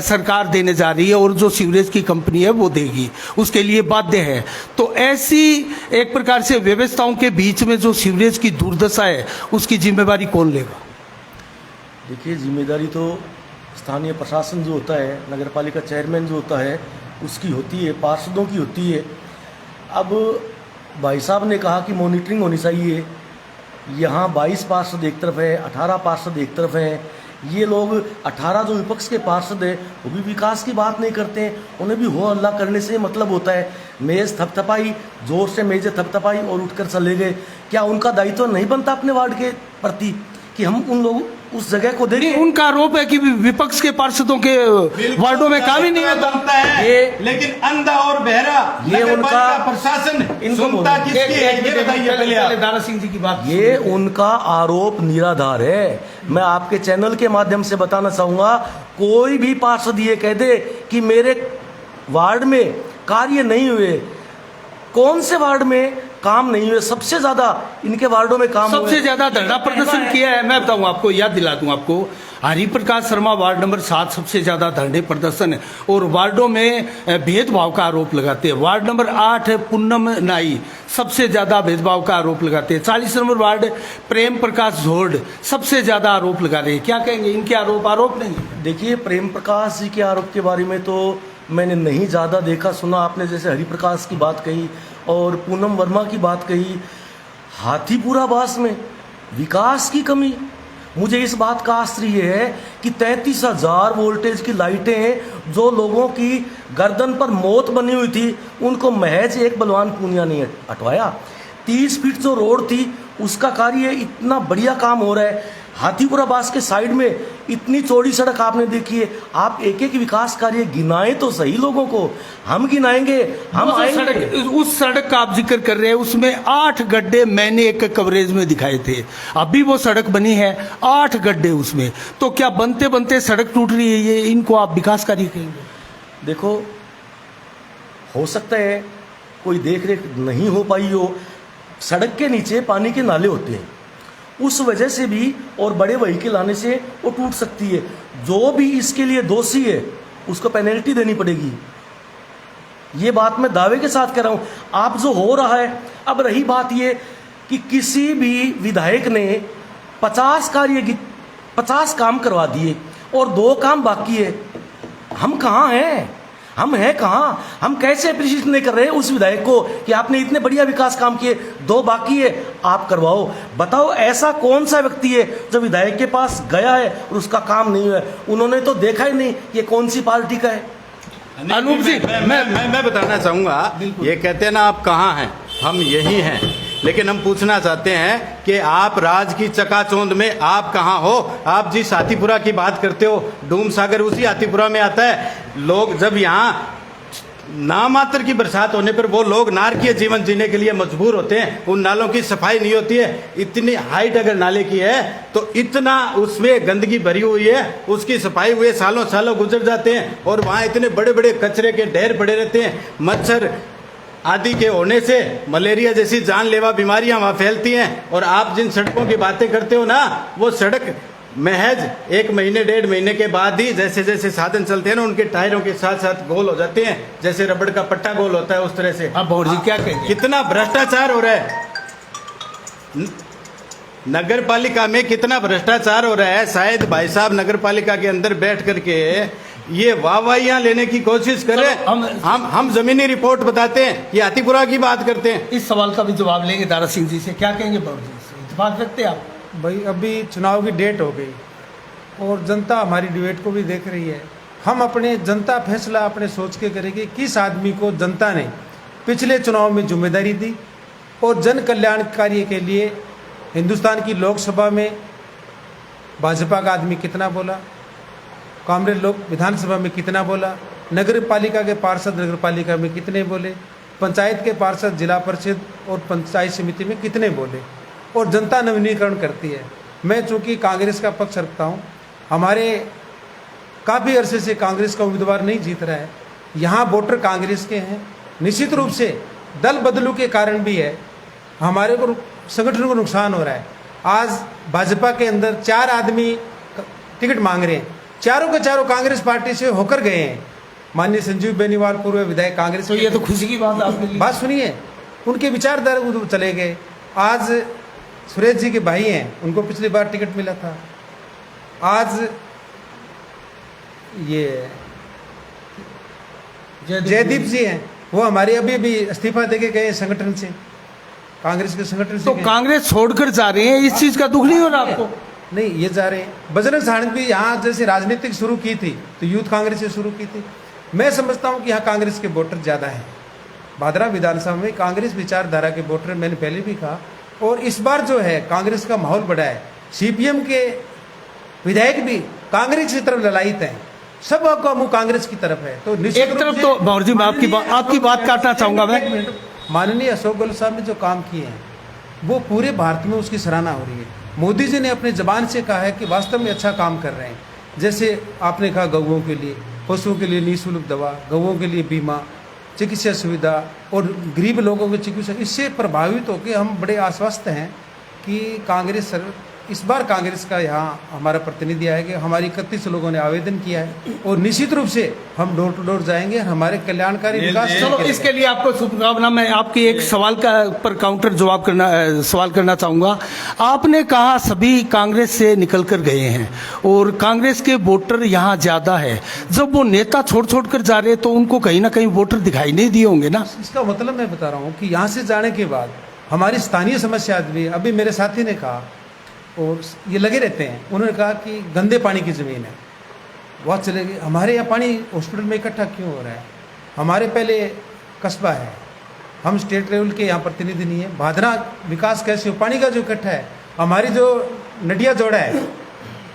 सरकार देने जा रही है और जो सीवरेज की कंपनी है वो देगी, उसके लिए बाध्य है। तो ऐसी एक प्रकार से व्यवस्थाओं के बीच में जो सीवरेज की दुर्दशा है, उसकी जिम्मेवारी कौन लेगा? देखिए, जिम्मेदारी तो स्थानीय प्रशासन जो होता है, नगर पालिका चेयरमैन जो होता है, उसकी होती है, पार्षदों की होती है। अब भाई साहब ने कहा कि मॉनिटरिंग होनी चाहिए। यहाँ 22 पार्षद एक तरफ है, 18 पार्षद एक तरफ हैं। ये लोग 18 जो विपक्ष के पार्षद हैं वो भी विकास की बात नहीं करते हैं, उन्हें भी हो हल्ला करने से मतलब होता है। मेज़ थपथपाई, जोर से मेज़ें थपथपाई और उठकर चले गए। क्या उनका दायित्व नहीं बनता अपने वार्ड के प्रति कि हम उन लोग उस जगह को देखें? उनका आरोप है कि विपक्ष के पार्षदों के वार्डों में काम ही नहीं होता है। ये लेकिन अंधा और बहरा ये उनका प्रशासन इनको सुनता किसकी है, ये बताइए पहले आप। दारा सिंह जी की बात, ये उनका आरोप निराधार है। मैं आपके चैनल के माध्यम से बताना चाहूँगा, कोई भी पार्षद ये कह दे कि मेरे वार्ड में कार्य नहीं हुए, कौन से वार्ड में काम नहीं हुए? सबसे ज्यादा इनके वार्डों में काम सबसे ज्यादा धरना प्रदर्शन किया है। मैं बताऊं आपको, याद दिला दूं आपको, हरिप्रकाश शर्मा वार्ड नंबर 7 सबसे ज्यादा धरने प्रदर्शन है और वार्डों में भेदभाव का आरोप लगाते हैं। वार्ड नंबर 8 पूनम नाई सबसे ज्यादा भेदभाव का आरोप लगाते हैं। 40 नंबर वार्ड प्रेम प्रकाश झोड़ सबसे ज्यादा आरोप लगा रहे हैं। क्या कहेंगे इनके आरोप नहीं? देखिए, प्रेम प्रकाश जी के आरोप के बारे में तो मैंने नहीं ज़्यादा देखा सुना। आपने जैसे हरिप्रकाश की बात कही और पूनम वर्मा की बात कही, हाथीपुरा बास में विकास की कमी। मुझे इस बात का आश्चर्य है कि 33,000 वोल्टेज की लाइटें जो लोगों की गर्दन पर मौत बनी हुई थी, उनको महज एक बलवान पूनिया ने हटवाया। 30 फीट जो रोड थी उसका कार्य इतना बढ़िया काम हो रहा है। हाथीपुरा बास के साइड में इतनी चौड़ी सड़क आपने देखी है। आप एक एक विकास कार्य गिनाएं तो सही लोगों को, हम गिनाएंगे, हम आएंगे। उस सड़क का आप जिक्र कर रहे हैं, उसमें 8 गड्ढे मैंने एक कवरेज में दिखाए थे। अभी वो सड़क बनी है, 8 गड्ढे उसमें। तो क्या बनते बनते सड़क टूट रही है? ये इनको आप विकास कार्य कहेंगे? देखो, हो सकता है कोई देख रेख नहीं हो पाई हो। सड़क के नीचे पानी के नाले होते हैं, उस वजह से भी और बड़े व्हीकल आने से वो टूट सकती है। जो भी इसके लिए दोषी है उसको पेनल्टी देनी पड़ेगी। ये बात मैं दावे के साथ कह रहा हूँ। आप जो हो रहा है, अब रही बात ये कि किसी भी विधायक ने 50 काम करवा दिए और 2 काम बाकी है। हम कहाँ हैं? हम हैं कहाँ? हम कैसे अप्रिशिएट नहीं कर रहे उस विधायक को कि आपने इतने बढ़िया विकास काम किए, 2 बाकी है, आप करवाओ। बताओ, ऐसा कौन सा व्यक्ति है जो विधायक के पास गया है और उसका काम नहीं हुआ है? उन्होंने तो देखा ही नहीं ये कौन सी पार्टी का है। अनूप जी, मैं बताना चाहूंगा, ये कहते हैं ना आप कहाँ हैं, हम यही हैं। लेकिन हम पूछना चाहते हैं कि आप राज की चकाचौंध में आप कहाँ हो? आप जिस हाथीपुरा की बात करते हो, डूम सागर उसी हाथीपुरा में आता है। लोग जब यहाँ नामात्र की बरसात होने पर वो लोग नारकीय जीवन जीने के लिए मजबूर होते हैं, उन नालों की सफाई नहीं होती है। इतनी हाइट अगर नाले की है तो इतना उसमें गंदगी भरी हुई है, उसकी सफाई हुए सालों सालों गुजर जाते हैं और वहाँ इतने बड़े बड़े कचरे के ढेर पड़े रहते हैं। मच्छर आदि के होने से मलेरिया जैसी जानलेवा बीमारियां वहाँ फैलती हैं। और आप जिन सड़कों की बातें करते हो ना, वो सड़क महज 1 महीने 1.5 महीने के बाद ही जैसे जैसे साधन चलते हैं ना, उनके टायरों के साथ साथ गोल हो जाते हैं, जैसे रबड़ का पट्टा गोल होता है उस तरह से। अब भौर जी क्या कहेंगे? कितना भ्रष्टाचार हो रहा है नगर पालिका में, कितना भ्रष्टाचार हो रहा है। शायद भाई साहब नगर पालिका के अंदर बैठ करके ये वाहवाहियां लेने की कोशिश करें। हम जमीनी रिपोर्ट बताते हैं, ये हाथीपुरा की बात करते हैं। इस सवाल का भी जवाब लेंगे दारा सिंह जी से। क्या कहेंगे बाबू जी? इत्तेफाक रखते हैं आप? भाई, अभी चुनाव की डेट हो गई और जनता हमारी डिबेट को भी देख रही है। हम अपने जनता फैसला अपने सोच के करेंगे किस आदमी को जनता ने पिछले चुनाव में जिम्मेदारी दी और जन कल्याण कार्य के लिए हिंदुस्तान की लोकसभा में भाजपा का आदमी कितना बोला, कांग्रेस लोग विधानसभा में कितना बोला, नगर पालिका के पार्षद नगर पालिका में कितने बोले, पंचायत के पार्षद, जिला परिषद और पंचायत समिति में कितने बोले, और जनता नवीनीकरण करती है। मैं चूंकि कांग्रेस का पक्ष रखता हूँ, हमारे काफ़ी अरसे से कांग्रेस का उम्मीदवार नहीं जीत रहा है, यहाँ वोटर कांग्रेस के हैं। निश्चित रूप से दल बदलू के कारण भी है, हमारे को संगठन को नुकसान हो रहा है। आज भाजपा के अंदर 4 आदमी टिकट मांग रहे हैं, चारों के चारों कांग्रेस पार्टी से होकर गए हैं। माननीय संजीव बेनीवाल पूर्व विधायक कांग्रेस, तो ये तो खुशी की बात है आपके लिए। बात सुनिए, उनके विचारधारा चले गए। आज सुरेश जी के भाई हैं, उनको पिछली बार टिकट मिला था। आज ये जयदीप जी हैं, वो हमारे अभी इस्तीफा देके गए संगठन से, कांग्रेस के संगठन से। तो कांग्रेस छोड़कर जा रहे हैं, इस चीज का दुख नहीं हो रहा आपको? नहीं, ये जा रहे हैं। बजरंग साहनी भी यहाँ जैसे राजनीतिक शुरू की थी तो यूथ कांग्रेस से शुरू की थी। मैं समझता हूँ कि यहाँ कांग्रेस के वोटर ज़्यादा हैं। भादरा विधानसभा में कांग्रेस विचारधारा के वोटर, मैंने पहले भी कहा, और इस बार जो है कांग्रेस का माहौल बड़ा है। सीपीएम के विधायक भी कांग्रेस की तरफ ललायित हैं, सब का मुंह कांग्रेस की तरफ है। तो निश्चित एक तरफ तो बाबू जी, मैं आपकी बात काटना चाहूंगा। मैं माननीय अशोक गहलोत साहब ने जो काम किए हैं वो पूरे भारत में उसकी सराहना हो रही है। मोदी जी ने अपने जबान से कहा है कि वास्तव में अच्छा काम कर रहे हैं। जैसे आपने कहा, गौओं के लिए, पशुओं के लिए निःशुल्क दवा, गौओं के लिए बीमा, चिकित्सा सुविधा और गरीब लोगों की चिकित्सा, इससे प्रभावित होकर हम बड़े आश्वस्त हैं कि कांग्रेस इस बार कांग्रेस का यहाँ हमारा प्रतिनिधि आएगा। हमारी 31 लोगों ने आवेदन किया है और निश्चित रूप से हम डोर टू डोर जाएंगे, हमारे कल्याणकारी विकास। चलो, इसके लिए आपको शुभकामना। मैं आपके एक सवाल का पर काउंटर जवाब सवाल करना चाहूंगा। आपने कहा सभी कांग्रेस से निकल कर गए हैं और कांग्रेस के वोटर यहाँ ज्यादा है। जब वो नेता छोड़ कर जा रहे तो उनको कहीं ना कहीं वोटर दिखाई नहीं दिए होंगे ना? इसका मतलब मैं बता रहा हूँ कि यहाँ से जाने के बाद हमारी स्थानीय समस्या भी, अभी मेरे साथी ने कहा और ये लगे रहते हैं, उन्होंने कहा कि गंदे पानी की ज़मीन है, बहुत चले गए। हमारे यहाँ पानी हॉस्पिटल में इकट्ठा क्यों हो रहा है? हमारे पहले कस्बा है, हम स्टेट लेवल के यहाँ प्रतिनिधि नहीं है। भादरा विकास कैसे हो? पानी का जो इकट्ठा है, हमारी जो नडिया जोड़ा है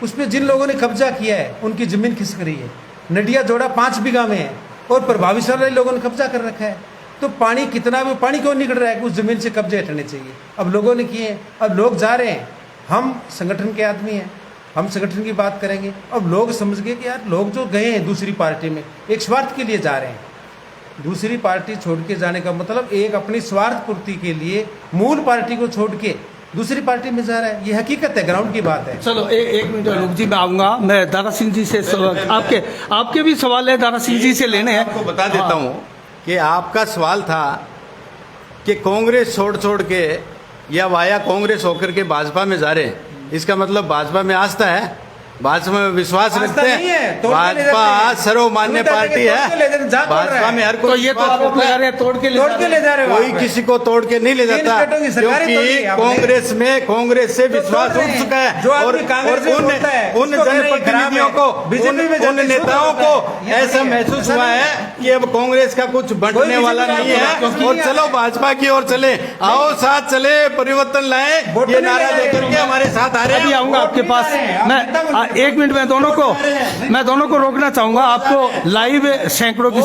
उस पर जिन लोगों ने कब्जा किया है उनकी ज़मीन खिसक रही है। नडिया जोड़ा 5 बीघा में है और प्रभावशाली लोगों ने कब्जा कर रखा है। तो पानी कितना भी, पानी क्यों निकल रहा है? उस ज़मीन से कब्जे हटने चाहिए। अब लोगों ने किए, अब लोग जा रहे हैं। हम संगठन के आदमी हैं, हम संगठन की बात करेंगे। अब लोग समझ गए कि यार लोग जो गए हैं दूसरी पार्टी में एक स्वार्थ के लिए जा रहे हैं। दूसरी पार्टी छोड़ के जाने का मतलब एक अपनी स्वार्थ पूर्ति के लिए मूल पार्टी को छोड़ के दूसरी पार्टी में जा रहा है। ये हकीकत है, ग्राउंड की बात है। चलो एक मिनट रूप जी, मैं आऊंगा। मैं दारा सिंह जी से आपके भी सवाल है, दारा सिंह जी से लेने हैं। आपको बता देता हूँ कि आपका सवाल था कि कांग्रेस छोड़ के या वाया कांग्रेस होकर के भाजपा में जा रहे हैं, इसका मतलब भाजपा में आस्था है, भाजपा में विश्वास रखते हैं। भाजपा सर्वमान्य पार्टी है, भाजपा में हर कोई। तो ये तो आप लगा रहे हैं तोड़ के ले जा रहे हो। कोई किसी को तोड़ के नहीं ले जाता, क्योंकि कांग्रेस में कांग्रेस से विश्वास उठ चुका है और उन जनप्रतिनिधियों को, उन नेताओं को ऐसा महसूस हुआ है कि अब कांग्रेस का कुछ बंटने वाला नहीं है और चलो भाजपा की ओर चले, आओ साथ चले, परिवर्तन लाए, ये नारा लेकर के हमारे साथ आ रहे हैं। आऊंगा आपके पास। मैं एक मिनट में दोनों को रोकना चाहूंगा। आपको लाइव सैकड़ों की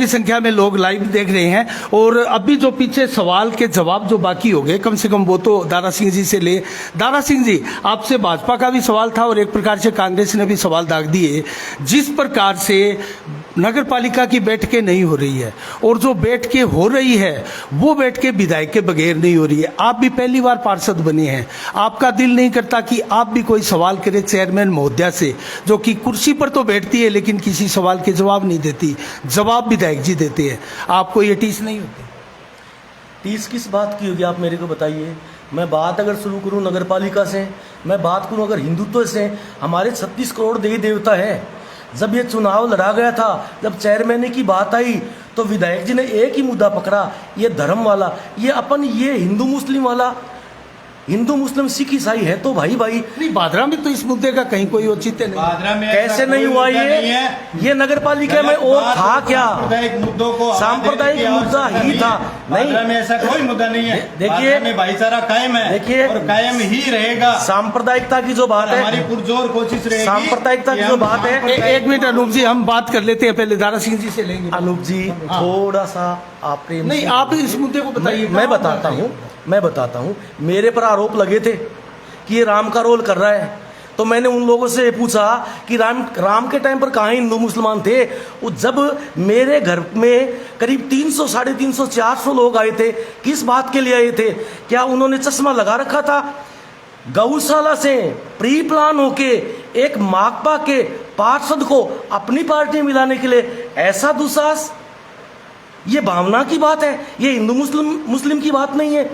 संख्या में लोग लाइव देख रहे हैं और अभी जो पीछे सवाल के जवाब जो बाकी हो गए, कम से कम वो तो दारा सिंह जी से ले। दारा सिंह जी, आपसे भाजपा का भी सवाल था और एक प्रकार से कांग्रेस ने भी सवाल दाग दिए। जिस प्रकार से नगर पालिका की बैठकें नहीं हो रही है और जो बैठकें हो रही है वो बैठकें विधायक के बगैर नहीं हो रही है। आप भी पहली बार पार्षद बने हैं, आपका दिल नहीं करता कि आप भी कोई सवाल करे चेयरमैन महोदया से, जो कि कुर्सी पर तो बैठती है लेकिन किसी सवाल के जवाब नहीं देती, जवाब विधायक जी देते हैं, आपको ये टीस नहीं होती? टीस किस बात की होगी, आप मेरे को बताइए। मैं बात अगर शुरू करूं नगर पालिका से, मैं बात करूं अगर हिंदुत्व से, हमारे 36 करोड़ देवी देवता है। जब ये चुनाव लड़ा गया था, जब चेयरमैन की बात आई तो विधायक जी ने एक ही मुद्दा पकड़ा, ये धर्म वाला, ये हिंदू मुस्लिम वाला हिंदू मुस्लिम सिख ईसाई है तो भाई भाई। नहीं, भादरा में तो इस मुद्दे का कहीं कोई औचित्य नहीं। भादरा में कैसे ऐसा नहीं कोई हुआ मुद्दा नहीं ये? है। ये नगर पालिका में गलत और बात था क्या? सांप्रदायिक मुद्दों को हवा सांप्रदायिक देने की मुद्दा आवश्यकता ही नहीं था। है। नहीं, भादरा में ऐसा कोई मुद्दा नहीं है। देखिए, भादरा में भाईचारा कायम है, देखिए, और कायम ही रहेगा। सांप्रदायिकता की जो बात हमारी है, पुरजोर कोशिश रहेगी। सांप्रदायिकता की कि जो हम बात है, एक मिनट अनूप जी, हम बात कर लेते हैं, पहले दारा सिंह जी से लेंगे। अनूप जी थोड़ा सा आप प्रेम नहीं, से- आप इस मुद्दे को बताइए। मैं बताता हूँ। मेरे पर आरोप लगे थे कि ये राम का रोल कर रहा है, तो मैंने उन लोगों से पूछा कि राम के टाइम पर कहाँ हिंदू मुसलमान थे? वो जब मेरे घर में करीब 300, 350, 400 लोग आए थे, किस बात के लिए आए थे? क्या उन्होंने चश्मा लगा रखा था? गौशाला से प्री प्लान होके एक माकपा के पार्षद को अपनी पार्टी में मिलाने के लिए ऐसा दुस्साहस? ये भावना की बात है, ये हिंदू मुस्लिम की बात नहीं है।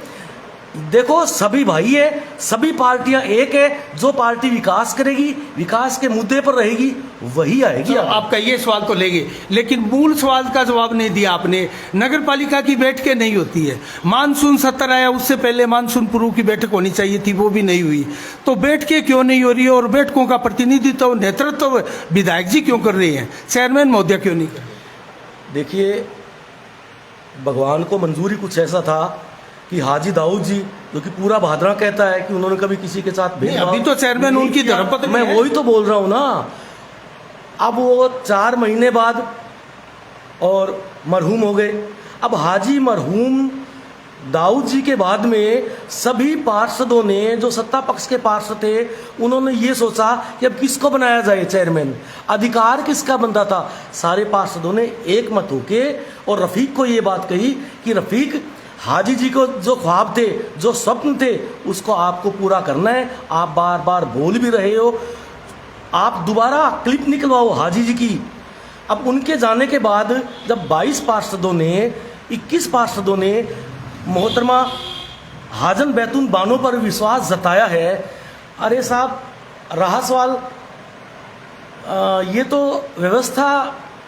देखो, सभी भाई है, सभी पार्टियां एक है। जो पार्टी विकास करेगी, विकास के मुद्दे पर रहेगी, वही आएगी। तो आपका ये सवाल तो लेंगे, लेकिन मूल सवाल का जवाब नहीं दिया आपने। नगर पालिका की बैठकें नहीं होती है, मानसून सत्र आया, उससे पहले मानसून पूर्व की बैठक होनी चाहिए थी, वो भी नहीं हुई। तो बैठकें क्यों नहीं हो रही है, और बैठकों का प्रतिनिधित्व, नेतृत्व विधायक जी क्यों कर रहे हैं, चेयरमैन महोदय क्यों नहीं कर रहे? देखिए, भगवान को मंजूरी कुछ ऐसा था कि हाजी दाऊद जी, जो कि पूरा भादरा कहता है कि उन्होंने कभी किसी के साथ भेदभाव अभी तो चेयरमैन नहीं उनकी किया। धर्मपत्नी मैं है। वही तो बोल रहा हूँ ना। अब वो 4 महीने बाद और मरहूम हो गए। अब हाजी मरहूम दाऊद जी के बाद में सभी पार्षदों ने, जो सत्ता पक्ष के पार्षद थे, उन्होंने ये सोचा कि अब किसको बनाया जाए चेयरमैन। अधिकार किसका बनता था? सारे पार्षदों ने एक मत होके और रफीक को ये बात कही कि रफीक, हाजी जी को जो ख्वाब थे, जो स्वप्न थे, उसको आपको पूरा करना है। आप बार बार बोल भी रहे हो, आप दोबारा क्लिप निकलवाओ हाजी जी की। अब उनके जाने के बाद जब 22 पार्षदों ने, 21 पार्षदों ने मोहतरमा हाजन बैतून बानो पर विश्वास जताया है। अरे साहब, रहा सवाल, ये तो व्यवस्था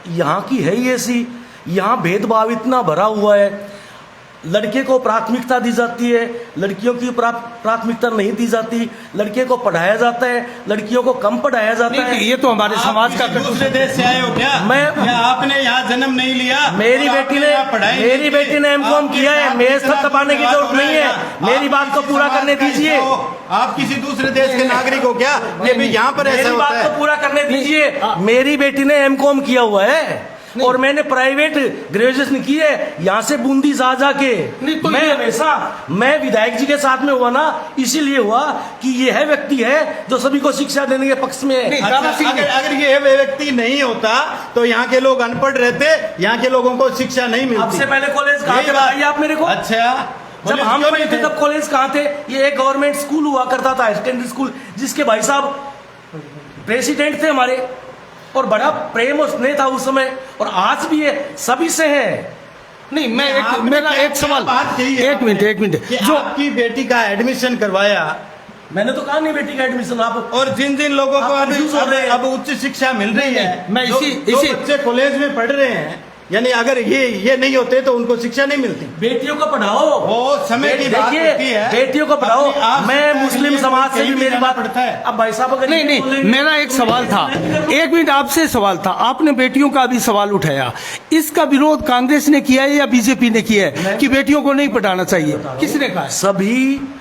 यहाँ की है ही ऐसी, यहाँ भेदभाव इतना भरा हुआ है। लड़के को प्राथमिकता दी जाती है, लड़कियों की प्राथमिकता नहीं दी जाती। लड़के को पढ़ाया जाता है, लड़कियों को कम पढ़ाया जाता है। ये तो हमारे समाज का दूसरे देश से आए हो क्या? या आपने यहाँ जन्म नहीं लिया? मेरी बेटी ने एमकॉम किया है, मेरे सर तपाने की जरूरत नहीं है। मेरी बात को पूरा करने दीजिए। आप किसी दूसरे देश के नागरिक हो क्या? ये भी यहाँ पर ऐसा मेरी होता बात है। को पूरा करने दीजिए। मेरी बेटी ने एमकॉम किया हुआ है और मैंने प्राइवेट ग्रेजुएशन की है यहाँ से बूंदी जा जाके। तो मैं हमेशा, मैं विधायक जी के साथ में हुआ ना, इसीलिए हुआ कि ये है व्यक्ति है जो सभी को शिक्षा देने के पक्ष में है। अगर ये व्यक्ति नहीं होता तो यहाँ के लोग अनपढ़ रहते, यहाँ के लोगों को शिक्षा नहीं मिलती। सबसे पहले कॉलेज कहाँ थे बताइए आप मेरे को? अच्छा, जब हम पढ़े थे तब कॉलेज कहाँ थे? ये एक गवर्नमेंट स्कूल हुआ करता था, हाई सेकेंडरी स्कूल, जिसके भाई साहब प्रेसिडेंट थे हमारे, और बड़ा प्रेम और स्नेह था उस समय, और आज भी है, सभी से है। नहीं, मेरा एक सवाल, बात यही है, एक मिनट, जो आपकी बेटी का एडमिशन करवाया, मैंने तो कहा नहीं बेटी का एडमिशन आप, और जिन जिन लोगों को आप confuse हो रहे हैं। अब उच्च शिक्षा मिल रही है, मैं जो बच्चे कॉलेज में पढ़ रहे हैं, यानी अगर ये नहीं होते तो उनको शिक्षा नहीं मिलती। बेटियों को पढ़ाओ, वो समय की बात होती है। बेटियों को पढ़ाओ। मैं मुस्लिम समाज से भी मेरी बात पड़ता है। अब भाई साहब अगर नहीं, मेरा एक सवाल था, एक मिनट आपसे सवाल था, आपने बेटियों का भी सवाल उठाया। इसका विरोध कांग्रेस ने किया है या बीजेपी ने किया है कि बेटियों को नहीं पढ़ाना चाहिए? किसने कहा?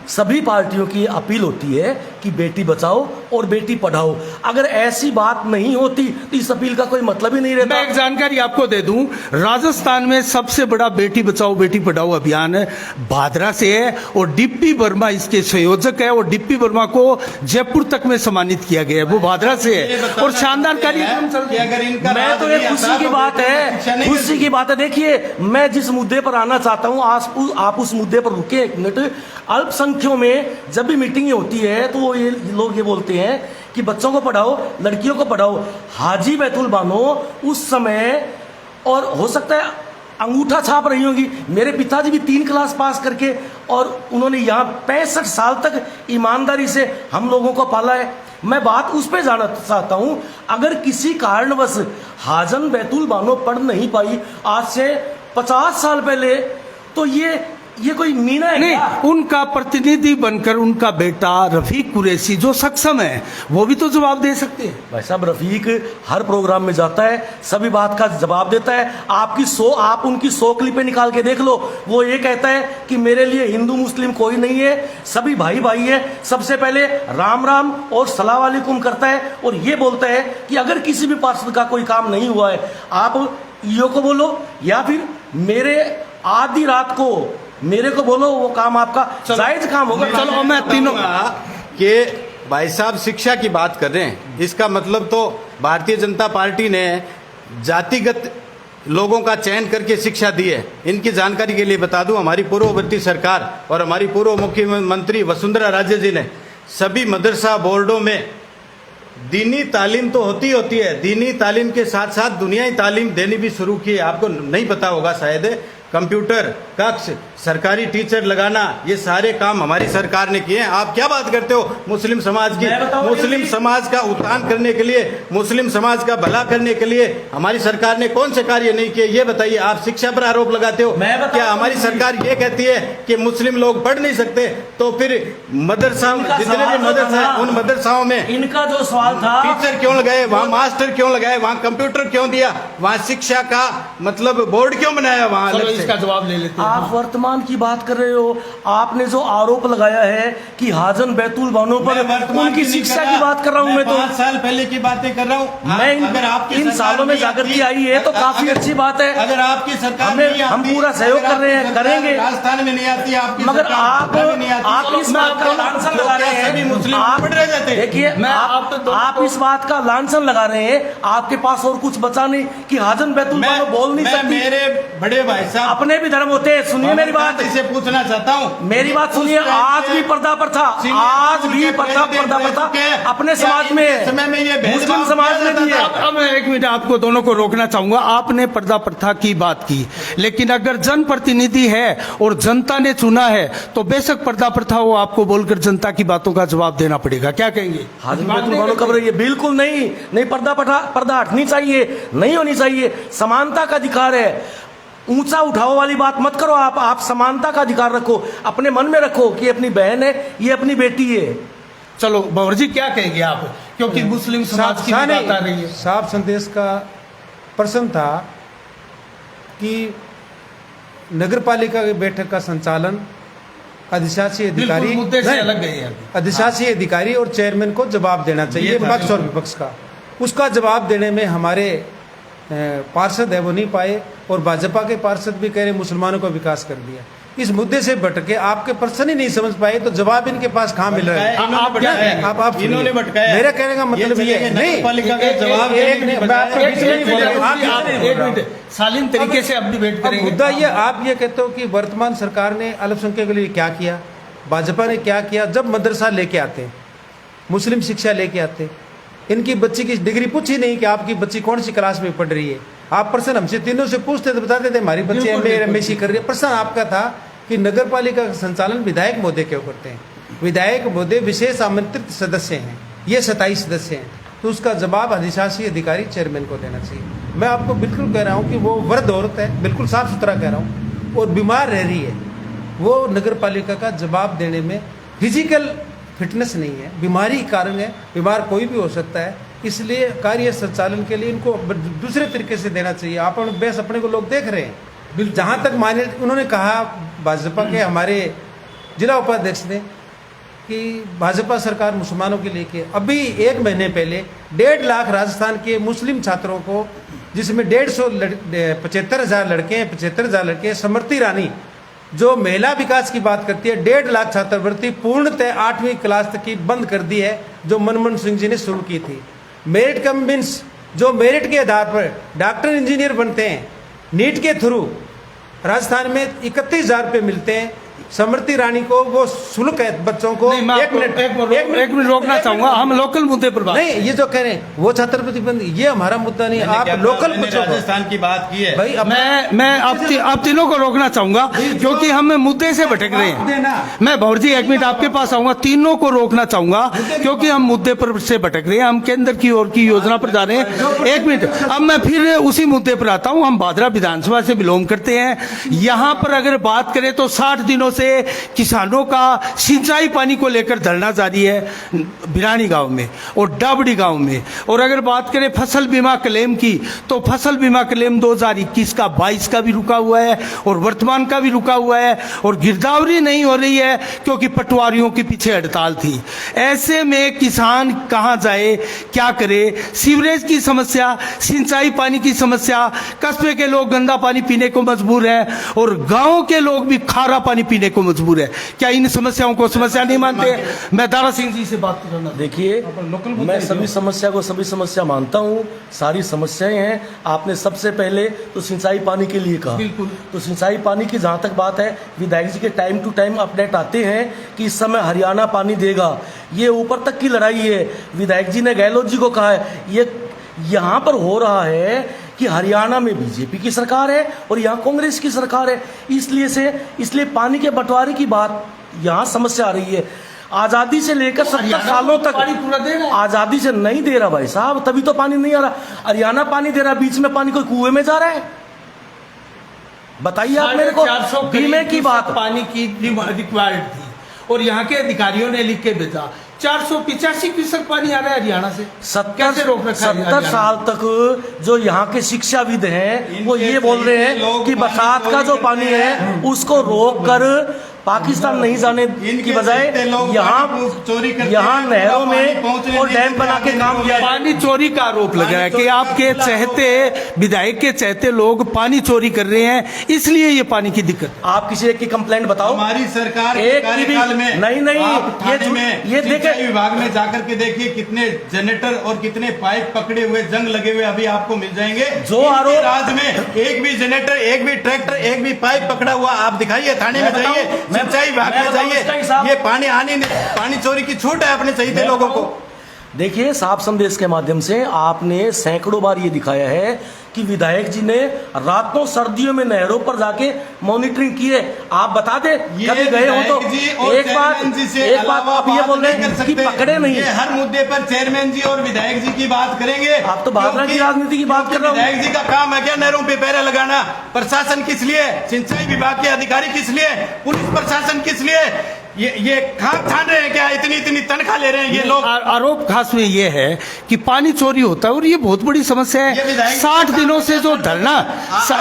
सभी पार्टियों की अपील होती है कि बेटी बचाओ और बेटी पढ़ाओ। अगर ऐसी बात नहीं होती तो इस अपील का कोई मतलब ही नहीं रहता। मैं एक जानकारी आपको दे दूं, राजस्थान में सबसे बड़ा बेटी बचाओ बेटी पढ़ाओ अभियान भादरा से है, और डिप्पी वर्मा इसके संयोजक है, और डिप्पी वर्मा को जयपुर तक में सम्मानित किया गया है, वो भादरा से है, और शानदार कार्यक्रम चल रहा है। मैं तो ये खुशी की बात है, खुशी की बात है। देखिए, मैं जिस मुद्दे पर आना चाहता हूँ, आप उस मुद्दे पर रुके एक मिनट। अल्पसंख्यों में जब भी मीटिंग होती है तो ये लोग ये बोलते हैं कि बच्चों को पढ़ाओ, लड़कियों को पढ़ाओ। हाजी बैतुल बानो उस समय, और हो सकता है अंगूठा छाप रही होंगी, मेरे पिताजी भी 3 क्लास पास करके, और उन्होंने यहाँ 65 साल तक ईमानदारी से हम लोगों को पाला है। मैं बात उस पर जानना चाहता हूँ, अगर किसी कारणवश हाजन बैतुल बानो पढ़ नहीं पाई आज से 50 साल पहले, तो ये कोई मीना है नहीं, क्या? उनका प्रतिनिधि बनकर उनका बेटा रफीक कुरैशी जो सक्षम है वो भी तो जवाब दे सकते हैं। भाई साहब, रफीक हर प्रोग्राम में जाता है, सभी बात का जवाब देता है। आप उनकी 100 क्लिपें निकाल के देख लो, वो ये कहता है कि मेरे लिए हिंदू मुस्लिम कोई नहीं है, सभी भाई भाई है। सबसे पहले राम राम और सलाम वालेकुम करता है और ये बोलता है कि अगर किसी भी पार्षद का कोई काम नहीं हुआ है, आप ईओ को बोलो या फिर मेरे आधी रात को मेरे को बोलो, वो काम आपका जायज काम होगा। चलो मैं तीनों कि भाई साहब शिक्षा की बात कर रहे हैं, इसका मतलब तो भारतीय जनता पार्टी ने जातिगत लोगों का चयन करके शिक्षा दी है। इनकी जानकारी के लिए बता दूं, हमारी पूर्ववर्ती सरकार और हमारी पूर्व मुख्यमंत्री वसुंधरा राजे जी ने सभी मदरसा बोर्डों में दीनी तालीम तो होती है, दीनी तालीम के साथ साथ दुनियाई तालीम देनी भी शुरू की है। आपको नहीं पता होगा शायद, कंप्यूटर कक्ष, सरकारी टीचर लगाना, ये सारे काम हमारी सरकार ने किए हैं। आप क्या बात करते हो मुस्लिम समाज की? मुस्लिम समाज का उत्थान करने के लिए, मुस्लिम समाज का भला करने के लिए हमारी सरकार ने कौन से कार्य नहीं किए, ये बताइए। आप शिक्षा पर आरोप लगाते हो। क्या हमारी सरकार ये कहती है कि मुस्लिम लोग पढ़ नहीं सकते? तो फिर मदरसा, जितने भी मदरसा है उन मदरसाओं में इनका जो सवाल था, टीचर क्यों लगाए, वहाँ मास्टर क्यों लगाए, वहाँ कंप्यूटर क्यों दिया, वहाँ शिक्षा का मतलब बोर्ड क्यों बनाया, वहाँ अलग से? इसका जवाब ले लेते हैं। आप वर्तमान की बात कर रहे हो। आपने जो आरोप लगाया है कि हाजन बैतुल बानों पर उनकी शिक्षा की बात कर रहा हूं। मैं तो 5 साल पहले की बातें कर रहा हूँ। मैं इन सालों में जागृति आई है तो काफी अच्छी बात है। अगर आपकी सरकार हम पूरा सहयोग कर रहे हैं, करेंगे। राजस्थान में नहीं आती आपकी, मगर आप इस बात का लांछन लगा रहे हैं, मुस्लिम पढ़ रहे जाते। देखिए, आप इस बात का लांछन लगा रहे हैं, आपके पास और कुछ बचा नहीं कि हाजन बैतुल बानो बोल नहीं सकती। मेरे बड़े भाई साहब अपने भी धर्म होते हैं, सुनिए मेरी बात। इसे पूछना चाहता हूँ, मेरी बात सुनिए। आज भी पर्दा पर था, आज भी पर्दा पर था अपने समाज में, समय में ये मुस्लिम समाज में भी है। अब मैं 1 मिनट आपको दोनों को रोकना चाहूंगा। आपने पर्दा प्रथा की बात की, लेकिन अगर जनप्रतिनिधि है और जनता ने चुना है तो बेशक पर्दा प्रथा हो, आपको बोलकर जनता की बातों का जवाब देना पड़ेगा। क्या कहेंगे? खबर है ये? बिल्कुल नहीं, पर्दा हटनी चाहिए, नहीं होनी चाहिए। समानता का अधिकार है, ऊंचा उठाओ वाली बात मत करो। आप समानता का अधिकार रखो, अपने मन में रखो कि अपनी बहन है, ये अपनी बेटी है। चलो बाबर जी, क्या कहेंगे आप? क्योंकि मुस्लिम समाज की बात आ रही है। साफ संदेश का प्रश्न था कि नगरपालिका की बैठक का संचालन अधिशासी अधिकारी, मुद्दे से अलग गए हैं। अधिशासी अधिकारी और चेयरमैन को जवाब देना चाहिए, पक्ष और विपक्ष का। उसका जवाब देने में हमारे पार्षद है वो नहीं पाए, और भाजपा के पार्षद भी कह रहे मुसलमानों को विकास कर दिया। इस मुद्दे से भटके आपके प्रश्न ही नहीं समझ पाए तो जवाब इनके पास कहाँ मिल रहा है? आप इन्होंने भटकाया। मेरा कहने का मतलब ये है, नहीं, नगरपालिका का जवाब एक मिनट शालीन तरीके से अब डिबेट करेंगे। मुद्दा ये, आप ये कहते हो कि वर्तमान सरकार ने अल्पसंख्यक के लिए क्या किया, भाजपा ने क्या किया। जब मदरसा लेके आते, मुस्लिम शिक्षा लेके आते, इनकी बच्ची की डिग्री पूछी नहीं कि आपकी बच्ची कौन सी क्लास में पढ़ रही है। आप प्रश्न हमसे तीनों से पूछते तो बताते थे हमारी बच्ची एमए एमएससी कर रही है। प्रश्न आपका था कि नगरपालिका का संचालन विधायक महोदय क्यों करते हैं? विधायक महोदय विशेष आमंत्रित सदस्य हैं, ये 27 सदस्य हैं, तो उसका जवाब अधिशासी अधिकारी चेयरमैन को देना चाहिए। मैं आपको बिल्कुल कह रहा हूँ कि वो वृद्ध औरत है, बिल्कुल साफ सुथरा कह रहा हूँ, और बीमार रह रही है। वो नगरपालिका का जवाब देने में फिजिकल फिटनेस नहीं है, बीमारी कारण है, बीमार कोई भी हो सकता है। इसलिए कार्य संचालन के लिए इनको दूसरे तरीके से देना चाहिए। आप बेस अपने को लोग देख रहे हैं। जहाँ तक माने, उन्होंने कहा भाजपा के हमारे जिला उपाध्यक्ष ने कि भाजपा सरकार मुसलमानों के लिए की। अभी 1 महीने पहले 1.5 लाख राजस्थान के मुस्लिम छात्रों को, जिसमें 75,000 लड़के हैं, 75,000 लड़के हैं, समृति ईरानी जो महिला विकास की बात करती है, 1.5 लाख छात्रवृत्ति पूर्णतः 8वीं क्लास तक की बंद कर दी है, जो मनमोहन सिंह जी ने शुरू की थी। मेरिट कम मीन्स, जो मेरिट के आधार पर डॉक्टर इंजीनियर बनते हैं, नीट के थ्रू राजस्थान में 31,000 रुपये मिलते हैं। स्मृति ईरानी को वो शुल्क है बच्चों को। नहीं, मैं एक आपको मिनट एक मिनट रोकना चाहूंगा। हम लोकल मुद्दे पर बात नहीं, ये जो कह रहे हैं वो छत्रपति बंद, ये हमारा मुद्दा नहीं। आप लोकल बच्चों को राजस्थान की बात की है भाई मैं आप तीनों को रोकना चाहूंगा क्योंकि हम मुद्दे से भटक रहे हैं। मैं भौर जी एक मिनट आपके पास आऊंगा। तीनों को रोकना चाहूंगा क्योंकि हम मुद्दे पर से भटक रहे हैं। हम केंद्र की ओर की योजना पर जा रहे हैं। एक मिनट, अब मैं फिर उसी मुद्दे पर आता हूं। हम भादरा विधानसभा से बिलोंग करते हैं। यहां पर अगर बात करें तो 60 दिनों से किसानों का सिंचाई पानी को लेकर धरना जारी है भिरानी गांव में और डाबड़ी गांव में। और अगर बात करें फसल बीमा क्लेम की तो फसल बीमा क्लेम 2021 का 22 का भी रुका हुआ है और वर्तमान का भी रुका हुआ है और गिरदावरी नहीं हो रही है क्योंकि पटवारियों के पीछे हड़ताल थी। ऐसे में किसान कहां जाए, क्या करे? सीवरेज की समस्या, सिंचाई पानी की समस्या, कस्बे के लोग गंदा पानी पीने को मजबूर है और गांव के लोग भी खारा पानी पीने को मजबूर है। क्या इन समस्याओं को समस्या नहीं मानते? मैं दारा सिंह जी से बात करना। देखिए, मैं सभी समस्या मानता हूँ, सारी समस्याएं हैं। आपने सबसे पहले तो सिंचाई पानी के लिए कहा, बिल्कुल। तो सिंचाई पानी की जहाँ तक बात है, विधायक जी के टाइम टू टाइम अपडेट आते हैं कि इस समय हरियाणा पानी देगा। ये ऊपर तक की लड़ाई है। विधायक जी ने गहलोत जी को कहा है, ये यहाँ पर हो रहा है कि हरियाणा में बीजेपी की सरकार है और यहाँ कांग्रेस की सरकार है, इसलिए पानी के बंटवारे की बात यहाँ समस्या आ रही है। आजादी से लेकर 70 सालों तक पानी पूरा दे रहा है। आजादी से नहीं दे रहा भाई साहब, तभी तो पानी नहीं आ रहा। हरियाणा पानी दे रहा, बीच में पानी कोई कुएं में जा रहा है? बताइए आप मेरे को। 450 बीमे की बात, पानी की रिक्वायर्ड थी और यहाँ के अधिकारियों ने लिख के भेजा 485% पानी आ रहा है हरियाणा से। 70 साल तक जो यहाँ के शिक्षाविद हैं वो ये बोल रहे हैं कि बरसात का जो पानी है उसको रोक कर पाकिस्तान नहीं जाने की बजाय यहाँ नहरों में और डैम बना के काम किया। पानी चोरी का आरोप लग रहा है कि आपके चहते विधायक के चहते लोग पानी चोरी कर रहे हैं, इसलिए ये पानी की दिक्कत। आप किसी एक की कंप्लेंट बताओ। हमारी सरकार के एक की भी कार्यकाल में नहीं, ये देखे विभाग में जाकर के देखिए कितने जनरेटर और कितने पाइप पकड़े हुए जंग लगे हुए अभी आपको मिल जाएंगे। जो आरोप राज्य में एक भी जनरेटर, एक भी ट्रैक्टर, एक भी पाइप पकड़ा हुआ आप दिखाइए, थाने में जाइए, सिंचाई विभाग में जाइए। ये पानी चोरी की छूट है अपने चाहिए लोगों को। देखिए, साफ संदेश के माध्यम से आपने सैकड़ों बार ये दिखाया है कि विधायक जी ने रातों सर्दियों में नहरों पर जाके मॉनिटरिंग की है। आप बता दे कभी गए हो तो। एक बात आप ये बोल रहे हैं कि पकड़े नहीं। ये हर मुद्दे पर चेयरमैन जी और विधायक जी की बात करेंगे। आप तो भाजपा की राजनीति की बात कर रहे हो। विधायक जी का काम है क्या नहरों पे पहरा लगाना? प्रशासन किस लिए? सिंचाई विभाग के अधिकारी किस लिए? पुलिस प्रशासन किस लिए? ये खाक ठान रहे हैं क्या? इतनी तनख्वाह ले रहे हैं ये लोग। आरोप खास में ये है कि पानी चोरी होता है और ये बहुत बड़ी समस्या है। 60 दिनों से जो धरना,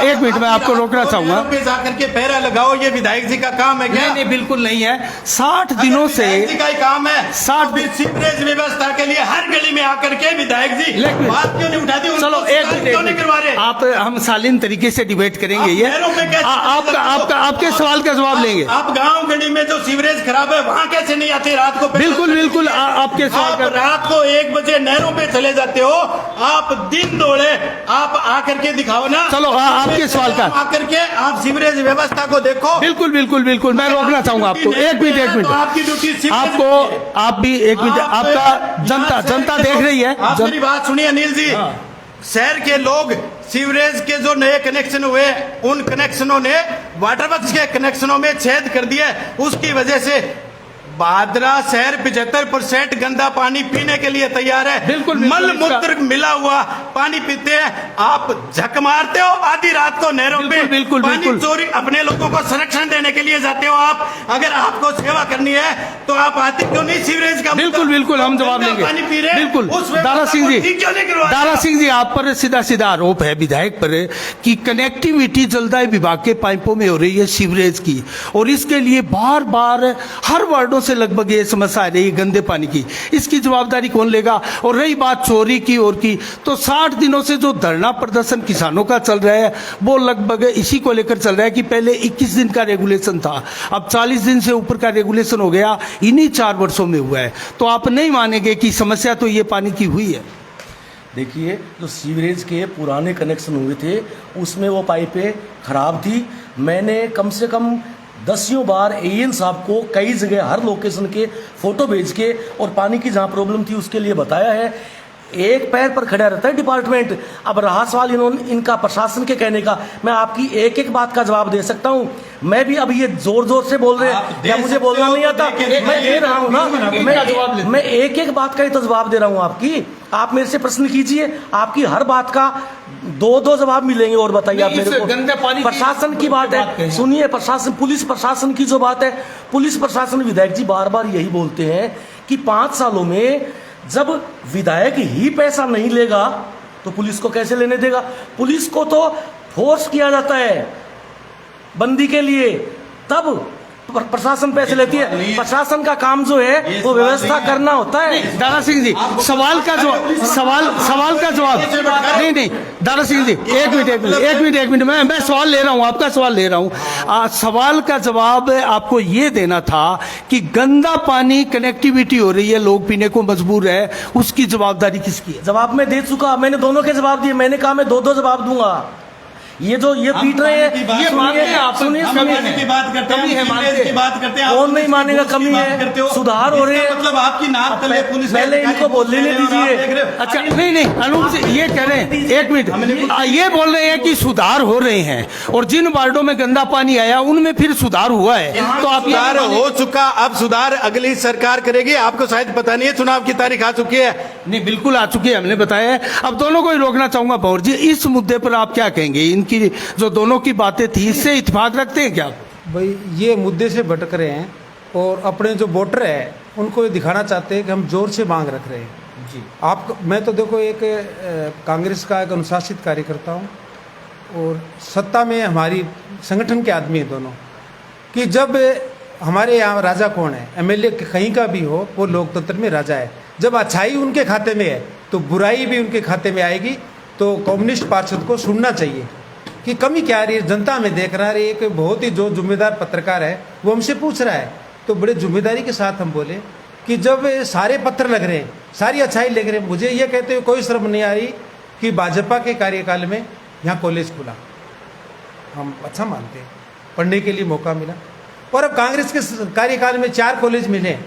एक मिनट मैं आपको रोकना चाहूंगा। जाकर के पैरा लगाओ, ये विधायक जी का काम है क्या? नहीं, बिल्कुल नहीं है। 60 दिनों से विधायक जी का ही काम है। 60 सीवरेज व्यवस्था के लिए हर गली में आकर के विधायक जी बात क्यों नहीं उठाती? चलो क्यों नहीं करवा रहे? आप हम शालीन तरीके से डिबेट करेंगे। ये आपके सवाल का जवाब लेंगे। आप गाँव गली में जो सीवरेज खराब है वहाँ कैसे नहीं आते रात को? बिल्कुल आपके सवाल का रात को 1 बजे नहरों पे चले जाते हो। आप दिन दौड़े आप आकर के दिखाओ ना। चलो आपके सवाल का आकर के आप सीवरेज व्यवस्था को देखो। बिल्कुल मैं रोकना चाहूंगा आपको। एक मिनट आपकी ड्यूटी आपको, आप भी एक मिनट, आपका जनता देख रही है। आप मेरी बात सुनिए अनिल जी। शहर के लोग सीवरेज के जो नए कनेक्शन हुए उन कनेक्शनों ने वाटर वर्क्स के कनेक्शनों में छेद कर दिया। उसकी वजह से भादरा शहर 75% गंदा पानी पीने के लिए तैयार है। बिल्कुल मल मूत्र मिला हुआ पानी पीते हैं। आप झक मारते हो आधी रात को नहरों पे। बिल्कुल चोरी, अपने लोगों को संरक्षण देने के लिए जाते हो आप। अगर आपको सेवा करनी है तो आप आते क्यों नहीं सीवरेज का? बिल्कुल हम जवाब देंगे। पानी पी रहे बिल्कुल। दारा सिंह जी आप पर सीधा आरोप है विधायक पर कि कनेक्टिविटी जलदाय विभाग के पाइपों में हो रही है सीवरेज की, और इसके लिए बार हर वार्डों से लगभग ये समस्या आ रही है गंदे पानी की। इसकी जवाबदारी कौन लेगा? और रही बात चोरी की और की, तो 60 दिनों से जो धरना प्रदर्शन किसानों का चल रहा है वो लगभग इसी को लेकर चल रहा है कि पहले 21 दिन का रेगुलेशन था, अब 40 दिन से ऊपर का रेगुलेशन हो गया। इन्हीं 4 वर्षों में हुआ है। तो आप नहीं मानेंगे कि समस्या तो ये पानी की हुई है। देखिए, जो सीवरेज के पुराने कनेक्शन हुए थे उसमें वो पाइपें खराब थी। मैंने कम से कम दसियों बार एएन साहब को कई जगह हर लोकेशन के फोटो भेज के और पानी की जहां प्रॉब्लम थी उसके लिए बताया है। एक पैर पर खड़ा रहता है डिपार्टमेंट। अब रहा सवाल इनका प्रशासन के कहने का, मैं आपकी एक एक बात का जवाब दे सकता हूं। मैं भी अब ये जोर जोर से बोल रहे हैं, क्या मुझे बोलना नहीं आता? मैं दे रहा हूं ना, मैं एक एक बात का ही तो जवाब दे रहा हूं आपकी। आप मेरे से प्रश्न कीजिए, आपकी हर बात का दो दो जवाब मिलेंगे। और बताइए आप मेरे को, प्रशासन की बात है, सुनिए, प्रशासन, पुलिस प्रशासन की जो बात है, पुलिस प्रशासन, विधायक जी बार बार यही बोलते हैं कि 5 सालों में जब विधायक ही पैसा नहीं लेगा तो पुलिस को कैसे लेने देगा? पुलिस को तो फोर्स किया जाता है बंदी के लिए, तब प्रशासन पैसे लेती है। प्रशासन का काम जो है वो व्यवस्था करना होता है। दारा सिंह जी, सवाल का जवाब नहीं दारा सिंह जी, एक मिनट, मैं सवाल ले रहा हूं, आपका सवाल ले रहा हूं। सवाल का जवाब आपको ये देना था कि गंदा पानी कनेक्टिविटी हो रही है, लोग पीने को मजबूर है, उसकी जवाबदारी किसकी है? जवाब मैं दे चुका, मैंने दोनों के जवाब दिए। मैंने कहा मैं दो दो जवाब दूंगा। ये जो ये पीट रहे हैं, ये मानते हैं आप, सुनिए, की बात करते हैं, की बात करते हैं, कौन नहीं मानेगा? कमी है, सुधार हो रहे हैं, मतलब आपकी नाक तले पुलिस, पहले इनको बोलने दीजिए। अच्छा, नहीं अनूप जी, ये कह रहे हैं, एक मिनट, ये बोल रहे हैं कि सुधार हो रहे हैं और जिन वार्डों में गंदा पानी आया उनमें फिर सुधार हुआ है, तो आप सुधार हो चुका, अब सुधार अगली सरकार करेगी। आपको शायद पता नहीं है, चुनाव की तारीख आ चुकी है। नहीं, बिल्कुल आ चुकी है, हमने बताया है। अब दोनों को ही रोकना चाहूंगा। पवार जी, इस मुद्दे पर आप क्या कहेंगे? इनकी जो दोनों की बातें थी, इससे इत्तेफाक रखते हैं क्या? भाई ये मुद्दे से भटक रहे हैं और अपने जो वोटर है उनको ये दिखाना चाहते हैं कि हम जोर से मांग रख रहे हैं जी। आप, मैं तो देखो एक कांग्रेस का एक अनुशासित कार्यकर्ता हूँ और सत्ता में हमारी संगठन के आदमी हैं दोनों, कि जब हमारे यहाँ राजा कौन है, एमएलए कहीं का भी हो, वो लोकतंत्र में राजा है। जब अच्छाई उनके खाते में है तो बुराई भी उनके खाते में आएगी। तो कम्युनिस्ट पार्षद को सुनना चाहिए कि कमी क्या आ रही है, जनता में देख रहा है। एक बहुत ही जो जिम्मेदार पत्रकार है वो हमसे पूछ रहा है, तो बड़े जिम्मेदारी के साथ हम बोले कि जब सारे पत्थर लग रहे हैं, सारी अच्छाई लग रहे हैं, मुझे ये कहते हुए कोई शर्म नहीं आ रही कि भाजपा के कार्यकाल में यहाँ कॉलेज खुला, हम अच्छा मानते हैं, पढ़ने के लिए मौका मिला। और अब कांग्रेस के कार्यकाल में 4 कॉलेज मिले,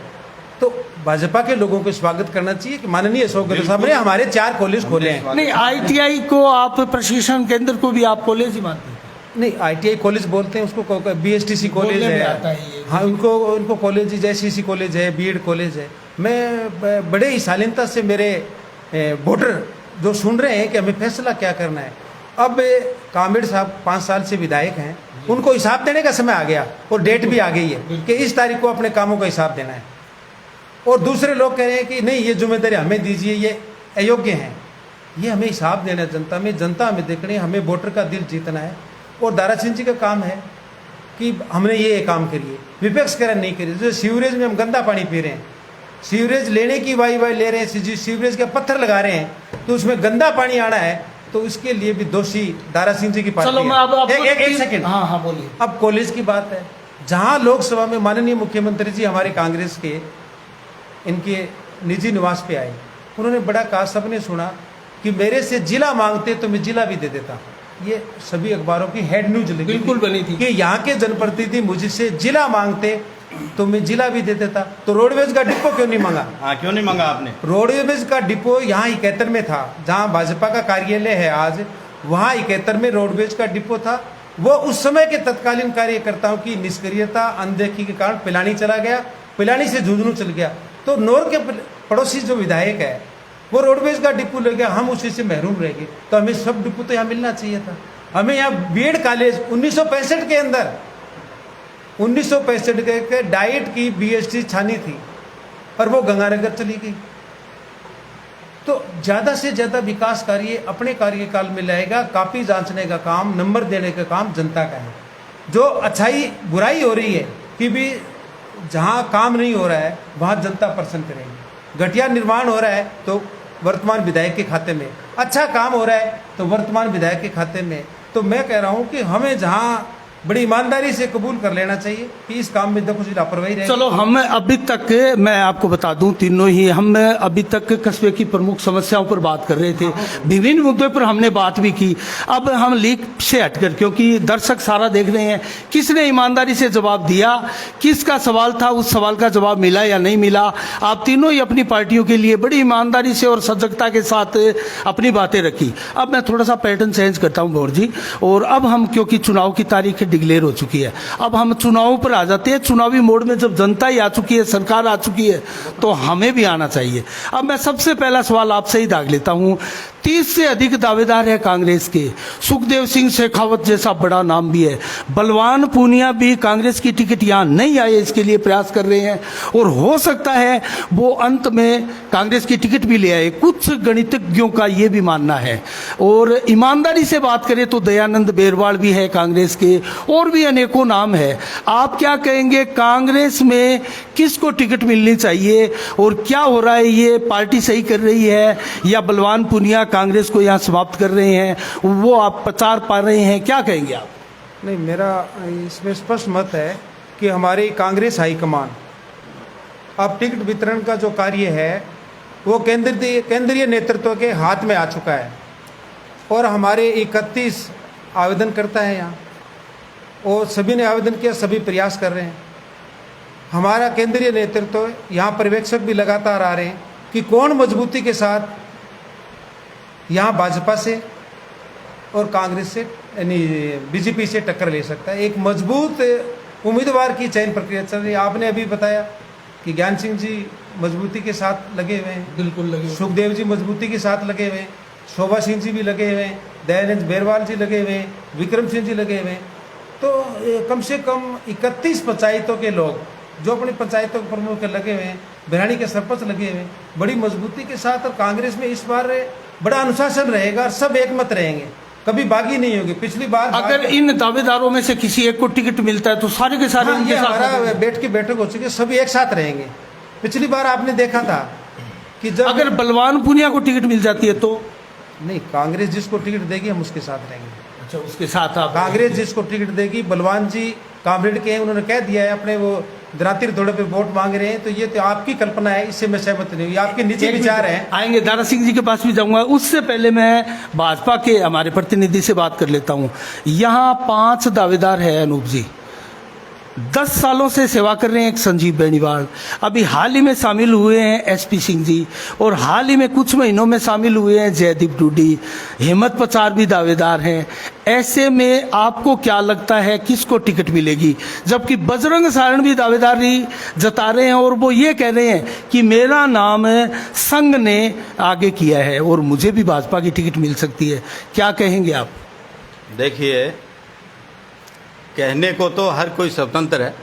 तो भाजपा के लोगों को स्वागत करना चाहिए कि माननीय अशोक गहलोत साहब ने हमारे 4 कॉलेज खोले हैं। नहीं, आईटीआई को आप, प्रशिक्षण केंद्र को भी आप कॉलेज ही मानते हैं? नहीं, आईटीआई कॉलेज बोलते हैं उसको, बीएसटीसी कॉलेज है, हाँ, उनको कॉलेज, जैसी कॉलेज है, बीएड कॉलेज है। मैं बड़े ही शालीनता से मेरे वोटर जो सुन रहे हैं कि हमें फैसला क्या करना है। अब कामेड़ साहब 5 साल से विधायक हैं, उनको हिसाब देने का समय आ गया और डेट भी आ गई है कि इस तारीख को अपने कामों का हिसाब देना है। और दूसरे लोग कह रहे हैं कि नहीं, ये जिम्मेदारी हमें दीजिए, ये अयोग्य हैं। ये हमें हिसाब देना है जनता हमें देखनी है, हमें वोटर का दिल जीतना है। और दारा सिंह जी का काम है कि हमने ये काम करिए, विपक्ष करण नहीं करिए। जैसे सीवरेज में हम गंदा पानी पी रहे हैं, सीवरेज लेने की वाई ले रहे हैं, सीवरेज के पत्थर लगा रहे हैं, तो उसमें गंदा पानी आना है, तो इसके लिए भी दोषी दारा सिंह जी की पार्टी है। एक सेकंड, हाँ बोलिए। अब कॉलेज की बात है, जहाँ लोकसभा में माननीय मुख्यमंत्री जी हमारे कांग्रेस के इनके निजी निवास पे आए, उन्होंने बड़ा कहा, सबने सुना कि मेरे से जिला मांगते तो मैं जिला भी दे देता। ये सभी अखबारों की हेड न्यूज लगी, बिल्कुल बनी थी कि यहाँ के जनप्रतिनिधि मुझसे जिला मांगते तो मैं जिला भी दे देता। तो रोडवेज का डिपो क्यों नहीं मांगा? हाँ, क्यों नहीं मांगा आपने? रोडवेज का डिपो यहाँ 71 में था, जहाँ भाजपा का कार्यालय है आज, वहाँ 71 में रोडवेज का डिपो था। वो उस समय के तत्कालीन कार्यकर्ताओं की निष्क्रियता, अनदेखी के कारण पिलानी चला गया, पिलानी से झुंझुनू चल गया। तो नौर के पड़ोसी जो विधायक है वो रोडवेज का डिपो ले गया, हम उसी से महरूम रह गए। तो हमें सब डिपो तो यहाँ मिलना चाहिए था। हमें यहाँ बीएड कॉलेज 1965 के अंदर, 1965 के डाइट की बीएसटी छानी थी और वो गंगानगर चली गई। तो ज़्यादा से ज़्यादा विकास कार्य अपने कार्यकाल में लाएगा। कापी जांचने का काम, नंबर देने का काम जनता का है। जो अच्छाई बुराई हो रही है कि भी जहाँ काम नहीं हो रहा है वहाँ जनता पसंद करेगी। घटिया निर्माण हो रहा है तो वर्तमान विधायक के खाते में, अच्छा काम हो रहा है तो वर्तमान विधायक के खाते में। तो मैं कह रहा हूँ कि हमें जहाँ बड़ी ईमानदारी से कबूल कर लेना चाहिए कि इस काम में कुछ लापरवाही रही। चलो हम अभी तक, मैं आपको बता दूं, तीनों ही हम अभी तक कस्बे की प्रमुख समस्याओं पर बात कर रहे थे, विभिन्न मुद्दों पर हमने बात भी की। अब हम लीक से हटकर, क्योंकि दर्शक सारा देख रहे हैं, किसने ईमानदारी से जवाब दिया, किसका सवाल था, उस सवाल का जवाब मिला या नहीं मिला। आप तीनों ही अपनी पार्टियों के लिए बड़ी ईमानदारी से और सजगता के साथ अपनी बातें रखी। अब मैं थोड़ा सा पैटर्न चेंज करता हूं गौर जी, और अब हम, क्योंकि चुनाव की तारीख डिक्लेयर हो चुकी है, अब हम चुनावों पर आ जाते हैं। चुनावी मोड में जब जनता ही आ चुकी है, सरकार आ चुकी है, तो हमें भी आना चाहिए। अब मैं सबसे पहला सवाल आपसे ही दाग लेता हूं। 30 से अधिक दावेदार है कांग्रेस के, सुखदेव सिंह शेखावत जैसा बड़ा नाम भी है, बलवान पूनिया भी कांग्रेस की टिकट यहां नहीं आए इसके लिए प्रयास कर रहे हैं, और हो सकता है वो अंत में कांग्रेस की टिकट भी ले आए, कुछ गणितज्ञों का ये भी मानना है। और ईमानदारी से बात करें तो दयानंद बेरवाल भी है कांग्रेस के, और भी अनेकों नाम है। आप क्या कहेंगे, कांग्रेस में किसको टिकट मिलनी चाहिए, और क्या हो रहा है, ये पार्टी सही कर रही है या बलवान पूनिया कांग्रेस को यहाँ समाप्त कर रहे हैं, वो आप प्रचार पा रहे हैं, क्या कहेंगे आप? नहीं, मेरा इसमें स्पष्ट मत है कि हमारी कांग्रेस हाईकमान, अब टिकट वितरण का जो कार्य है वो केंद्रीय नेतृत्व के हाथ में आ चुका है, और हमारे 31 आवेदनकर्ता हैं यहाँ, और सभी ने आवेदन किया, सभी प्रयास कर रहे हैं। हमारा केंद्रीय नेतृत्व, यहाँ पर्यवेक्षक भी लगातार आ रहे हैं कि कौन मजबूती के साथ यहाँ भाजपा से और कांग्रेस से यानी बीजेपी से टक्कर ले सकता है। एक मजबूत उम्मीदवार की चयन प्रक्रिया चल रही है। आपने अभी बताया कि ज्ञान सिंह जी मजबूती के साथ लगे हुए हैं, बिल्कुल लगे, सुखदेव जी मजबूती के साथ लगे हुए हैं, शोभा सिंह जी भी लगे हुए हैं, दयानंद बेरवाल जी लगे हुए हैं, विक्रम सिंह जी लगे हुए हैं। तो कम से कम 31 पंचायतों के लोग जो अपनी पंचायतों के प्रमुख लगे हुए हैं, बिरानी के सरपंच लगे हुए हैं, बड़ी मजबूती के साथ। और कांग्रेस में इस बार बड़ा अनुशासन रहेगा और सब एकमत रहेंगे, कभी बागी नहीं होगी। पिछली बार अगर इन दावेदारों में से किसी एक को टिकट मिलता है तो सारे के सारे ये हमारा बैठ की बैठक हो चुकी है, सभी एक साथ रहेंगे। पिछली बार आपने देखा था कि जब अगर बलवान पूनिया को टिकट मिल जाती है तो नहीं, कांग्रेस जिसको टिकट देगी हम उसके साथ रहेंगे। अच्छा, उसके साथ आप, कांग्रेस जिसको टिकट देगी, बलवान जी कामरेड के हैं, उन्होंने कह दिया है, अपने वो दरातिर थोड़े पे वोट मांग रहे हैं, तो ये तो आपकी कल्पना है, इससे मैं सहमत नहीं हूँ, ये आपके निजी विचार हैं। आएंगे, दारा सिंह जी के पास भी जाऊंगा। उससे पहले मैं भाजपा के हमारे प्रतिनिधि से बात कर लेता हूँ। यहाँ 5 दावेदार है अनूप जी, 10 सालों से सेवा कर रहे हैं। एक संजीव बेनीवाल अभी हाल ही में शामिल हुए हैं, एसपी सिंह जी, और हाल ही में कुछ महीनों में शामिल हुए हैं जयदीप डूडी, हेमंत पचार भी दावेदार हैं। ऐसे में आपको क्या लगता है किसको टिकट मिलेगी? जबकि बजरंग सारण भी दावेदारी जता रहे हैं और वो ये कह रहे हैं कि मेरा नाम संघ ने आगे किया है और मुझे भी भाजपा की टिकट मिल सकती है। क्या कहेंगे आप? देखिए, कहने को तो हर कोई स्वतंत्र है,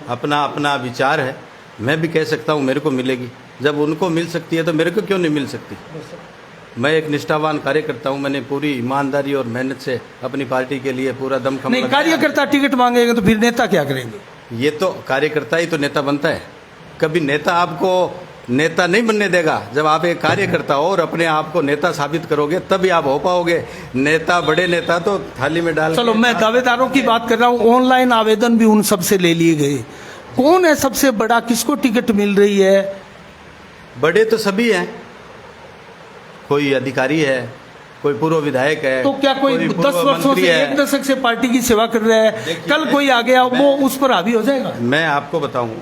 अपना अपना विचार है। मैं भी कह सकता हूँ मेरे को मिलेगी, जब उनको मिल सकती है तो मेरे को क्यों नहीं मिल सकती? मैं एक निष्ठावान कार्यकर्ता हूँ, मैंने पूरी ईमानदारी और मेहनत से अपनी पार्टी के लिए पूरा दमखम नहीं, लगाया। कार्यकर्ता टिकट मांगेंगे तो फिर नेता क्या करेंगे? ये तो कार्यकर्ता ही तो नेता बनता है। कभी नेता आपको नेता नहीं बनने देगा। जब आप एक कार्यकर्ता हो और अपने आप को नेता साबित करोगे तभी आप हो पाओगे नेता। बड़े नेता तो थाली में डाल। चलो, मैं दावेदारों की बात कर रहा हूँ। ऑनलाइन आवेदन भी उन सब से ले लिए गए। कौन है सबसे बड़ा, किसको टिकट मिल रही है? बड़े तो सभी हैं, कोई अधिकारी है, कोई पूर्व विधायक है, तो क्या कोई 10 वर्षों से, 1 दशक से पार्टी की सेवा कर रहा है, कल कोई आ गया वो उस पर हावी हो जाएगा? मैं आपको बताऊं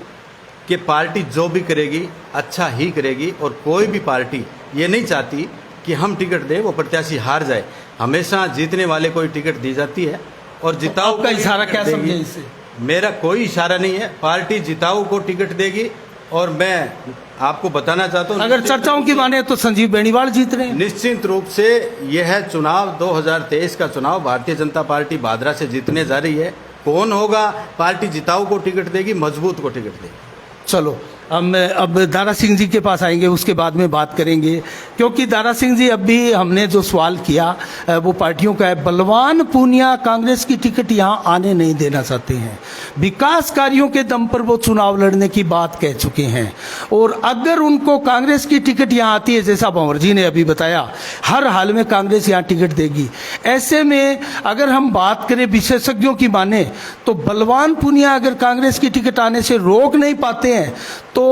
कि पार्टी जो भी करेगी अच्छा ही करेगी, और कोई भी पार्टी ये नहीं चाहती कि हम टिकट दें वो प्रत्याशी हार जाए। हमेशा जीतने वाले को टिकट दी जाती है, और जिताऊ आपका इशारा क्या समझे इससे? मेरा कोई इशारा नहीं है, पार्टी जिताऊ को टिकट देगी। और मैं आपको बताना चाहता हूँ, अगर चर्चाओं की माने तो संजीव बेनीवाल जीत रहे हैं। निश्चित रूप से यह है चुनाव 2023 का चुनाव भारतीय जनता पार्टी भादरा से जीतने जा रही है। कौन होगा? पार्टी जिताऊ को टिकट देगी, मजबूत को टिकट देगी। चलो, अब दारा सिंह जी के पास आएंगे, उसके बाद में बात करेंगे, क्योंकि दारा सिंह जी अभी हमने जो सवाल किया वो पार्टियों का है। बलवान पूनिया कांग्रेस की टिकट यहाँ आने नहीं देना चाहते हैं, विकास कार्यों के दम पर वो चुनाव लड़ने की बात कह चुके हैं, और अगर उनको कांग्रेस की टिकट यहाँ आती है, जैसा भंवर जी ने अभी बताया, हर हाल में कांग्रेस यहाँ टिकट देगी। ऐसे में अगर हम बात करें विशेषज्ञों की माने तो बलवान पूनिया अगर कांग्रेस की टिकट आने से रोक नहीं पाते हैं तो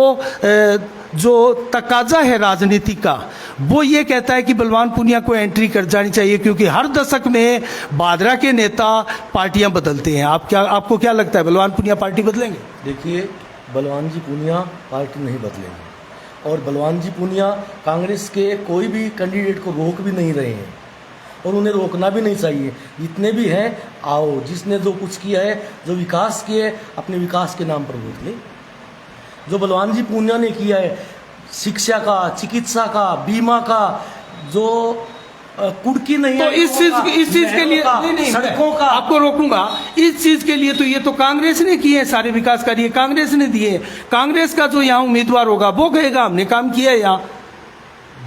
जो तकाजा है राजनीति का वो ये कहता है कि बलवान पूनिया को एंट्री कर जानी चाहिए, क्योंकि हर दशक में भादरा के नेता पार्टियां बदलते हैं। आपको क्या लगता है, बलवान पूनिया पार्टी बदलेंगे? देखिए, बलवान जी पूनिया पार्टी नहीं बदलेंगे, और बलवान जी पूनिया कांग्रेस के कोई भी कैंडिडेट को रोक भी नहीं रहे हैं, और उन्हें रोकना भी नहीं चाहिए। जितने भी हैं, आओ, जिसने जो कुछ किया है, जो विकास किए, अपने विकास के नाम पर वोट ले। जो बलवान जी पूनिया ने किया है, शिक्षा का, चिकित्सा का, बीमा का, जो कुड़की नहीं तो है, इस चीज के लिए नहीं, सड़कों का, आपको रोकूंगा। इस चीज के लिए तो ये तो कांग्रेस ने किए सारे विकास कार्य, कांग्रेस ने दिए। कांग्रेस का जो यहाँ उम्मीदवार होगा वो कहेगा हमने काम किया है यहाँ,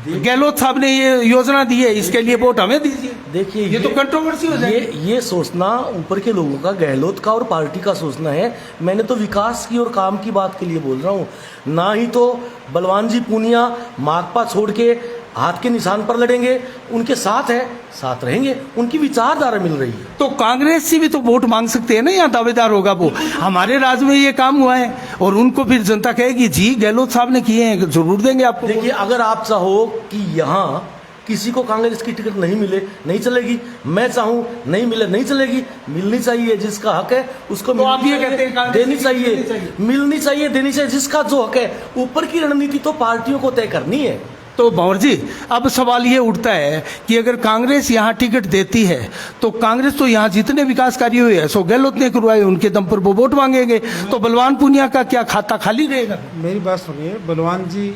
गहलोत साहब ने ये योजना दी है, इसके लिए वोट हमें दीजिए। देखिए, ये तो कंट्रोवर्सी हो जाएगी। ये सोचना ऊपर के लोगों का, गहलोत का और पार्टी का सोचना है। मैंने तो विकास की और काम की बात के लिए बोल रहा हूँ, ना ही तो बलवान जी पूनिया माकपा छोड़ के हाथ के निशान पर लड़ेंगे। उनके साथ है, साथ रहेंगे, उनकी विचारधारा मिल रही है। तो कांग्रेस से भी तो वोट मांग सकते हैं ना, यहाँ दावेदार होगा वो, हमारे राज्य में ये काम हुआ है, और उनको फिर जनता कहेगी जी गहलोत साहब ने किए हैं, जरूर देंगे आपको। देखिए, अगर आप चाहो कि यहाँ किसी को कांग्रेस की टिकट नहीं मिले, नहीं चलेगी। मैं चाहूं नहीं मिले, नहीं चलेगी। मिलनी चाहिए, जिसका हक है उसको तो आप ये कहते हैं देनी चाहिए, मिलनी चाहिए, देनी चाहिए, जिसका जो हक है। ऊपर की रणनीति तो पार्टियों को तय करनी है। तो भंवर जी, अब सवाल ये उठता है कि अगर कांग्रेस यहाँ टिकट देती है तो कांग्रेस तो यहाँ जितने विकास कार्य हुए हैं सो गहलोत ने करवाए, उनके दम पर वो वोट मांगेंगे, तो बलवान पूनिया का क्या खाता खाली रहेगा? मेरी बात सुनिए, बलवान जी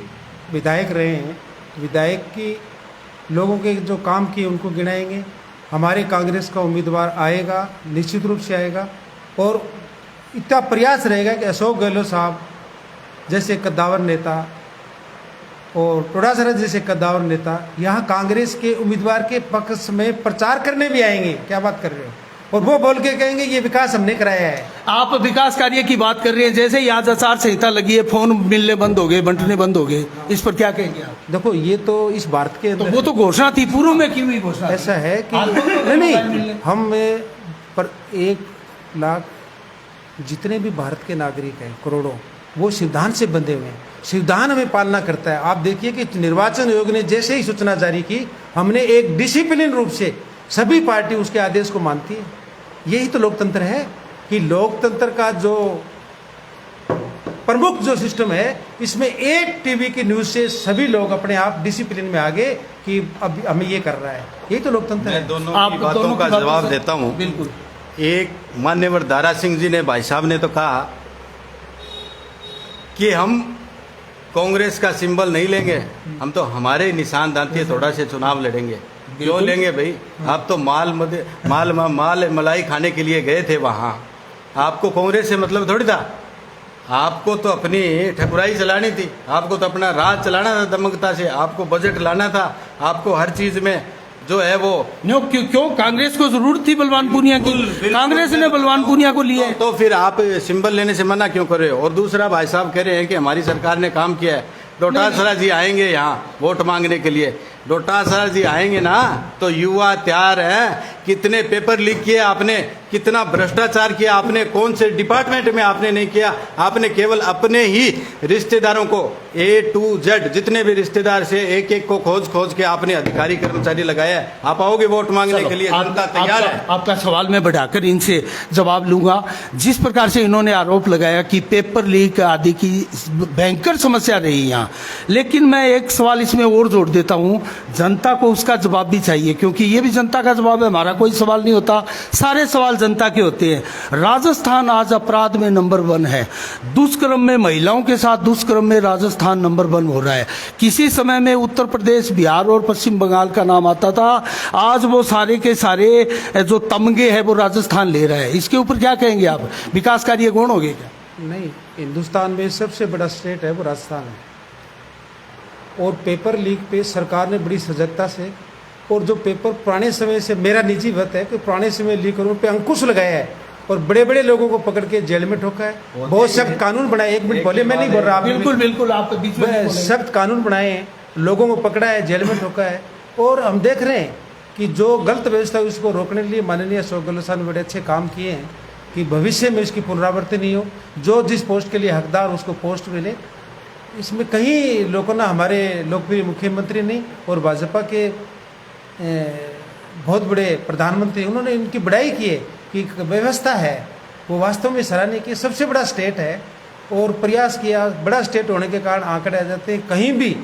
विधायक रहे हैं, विधायक की लोगों के जो काम किए उनको गिनाएंगे। हमारे कांग्रेस का उम्मीदवार आएगा, निश्चित रूप से आएगा, और इतना प्रयास रहेगा कि अशोक गहलोत साहब जैसे कद्दावर नेता और टोडासरा जैसे कद्दावर नेता यहाँ कांग्रेस के उम्मीदवार के पक्ष में प्रचार करने भी आएंगे। क्या बात कर रहे हो? और वो बोल के कहेंगे ये विकास हमने कराया है। आप विकास कार्य की बात कर रहे हैं, जैसे ही आज आचार संहिता लगी है, फोन मिलने बंद हो गए, बंटने बंद हो गए, इस पर क्या कहेंगे आप? देखो, ये तो इस भारत के तो अंदर वो तो घोषणा थी, पूर्व में की हुई घोषणा। ऐसा है कि नहीं, हम पर 1 लाख जितने भी भारत के नागरिक हैं, करोड़ों, वो संविधान से बंधे हुए हैं। संविधान हमें पालना करता है। आप देखिए कि निर्वाचन आयोग ने जैसे ही सूचना जारी की, हमने एक डिसिप्लिन रूप से सभी पार्टी उसके आदेश को मानती है। यही तो लोकतंत्र है, कि लोकतंत्र का जो प्रमुख जो सिस्टम है, इसमें एक टीवी की न्यूज से सभी लोग अपने आप डिसिप्लिन में आगे कि अब हमें ये कर रहा है। यही तो लोकतंत्र है। मैं दोनों की बातों का जवाब देता हूँ। बिल्कुल। एक मान्यवर दारा सिंह जी ने, भाई साहब ने तो कहा कि हम कांग्रेस का सिंबल नहीं लेंगे, हम तो हमारे निशान दांती थोड़ा से चुनाव लड़ेंगे। क्यों लेंगे भाई? आप तो माल मलाई खाने के लिए गए थे वहाँ, आपको कांग्रेस से मतलब थोड़ी था। आपको तो अपनी ठकुराई चलानी थी, आपको तो अपना राज चलाना था दमकता से, आपको बजट लाना था, आपको हर चीज में जो है वो क्यों कांग्रेस को जरूरत थी बलवान पूनिया की? कांग्रेस ने बलवान पूनिया को लिया। तो फिर आप सिंबल लेने से मना क्यों कर रहे हो? और दूसरा, भाई साहब कह रहे हैं कि हमारी सरकार ने काम किया है। डोटासरा जी आएंगे यहाँ वोट मांगने के लिए, डोटासरा जी आएंगे ना तो युवा तैयार है। कितने पेपर लीक किए आपने, कितना भ्रष्टाचार किया आपने, कौन से डिपार्टमेंट में आपने नहीं किया। आपने केवल अपने ही रिश्तेदारों को A to Z जितने भी रिश्तेदार से एक एक को खोज के आपने अधिकारी कर्मचारी लगाया है। आप आओगे वोट मांगने के लिए, जनता तैयार है। आपका सवाल मैं बढ़ाकर इनसे जवाब लूंगा। जिस प्रकार से इन्होंने आरोप लगाया कि पेपर लीक आदि की भयंकर समस्या रही यहाँ, लेकिन मैं एक सवाल इसमें और जोड़ देता हूँ, जनता को उसका जवाब भी चाहिए, क्योंकि ये भी जनता का जवाब है, हमारा कोई सवाल नहीं होता, सारे सवाल जनता के होते हैं। राजस्थान आज अपराध में नंबर 1 है, दुष्कर्म में, महिलाओं के साथ दुष्कर्म में राजस्थान नंबर 1 हो रहा है। किसी समय में उत्तर प्रदेश, बिहार और पश्चिम बंगाल का नाम आता था, आज वो सारे के सारे जो तमगे हैं वो राजस्थान ले रहा है। इसके ऊपर क्या कहेंगे आप? विकास कार्य गौण हो गए क्या? नहीं, हिंदुस्तान में सबसे बड़ा स्टेट है वो राजस्थान है, और पेपर लीक पे सरकार ने बड़ी सजगता से, और जो पेपर पुराने समय से, मेरा निजी मत है कि पुराने समय लीक करों पे अंकुश लगाया है और बड़े बड़े लोगों को पकड़ के जेल में ठोका है, बहुत सख्त कानून बनाए। एक मिनट बोले, मैं नहीं बोल रहा, आप बिल्कुल बिल्कुल, आप बीच में सख्त कानून बनाए हैं, लोगों को पकड़ा है, जेल में ठोका है, और हम देख रहे हैं कि जो गलत व्यवस्था है उसको रोकने के लिए माननीय अशोक गहलोत साहब ने बड़े अच्छे काम किए हैं कि भविष्य में इसकी पुनरावृत्ति नहीं हो, जो जिस पोस्ट के लिए हकदार उसको पोस्ट मिले। इसमें कहीं लोगों ने, हमारे लोकप्रिय मुख्यमंत्री नहीं और भाजपा के बहुत बड़े प्रधानमंत्री, उन्होंने इनकी बड़ाई की है कि व्यवस्था है वो वास्तव में सराहनीय की। सबसे बड़ा स्टेट है और प्रयास किया, बड़ा स्टेट होने के कारण आंकड़े आ जाते हैं, कहीं भी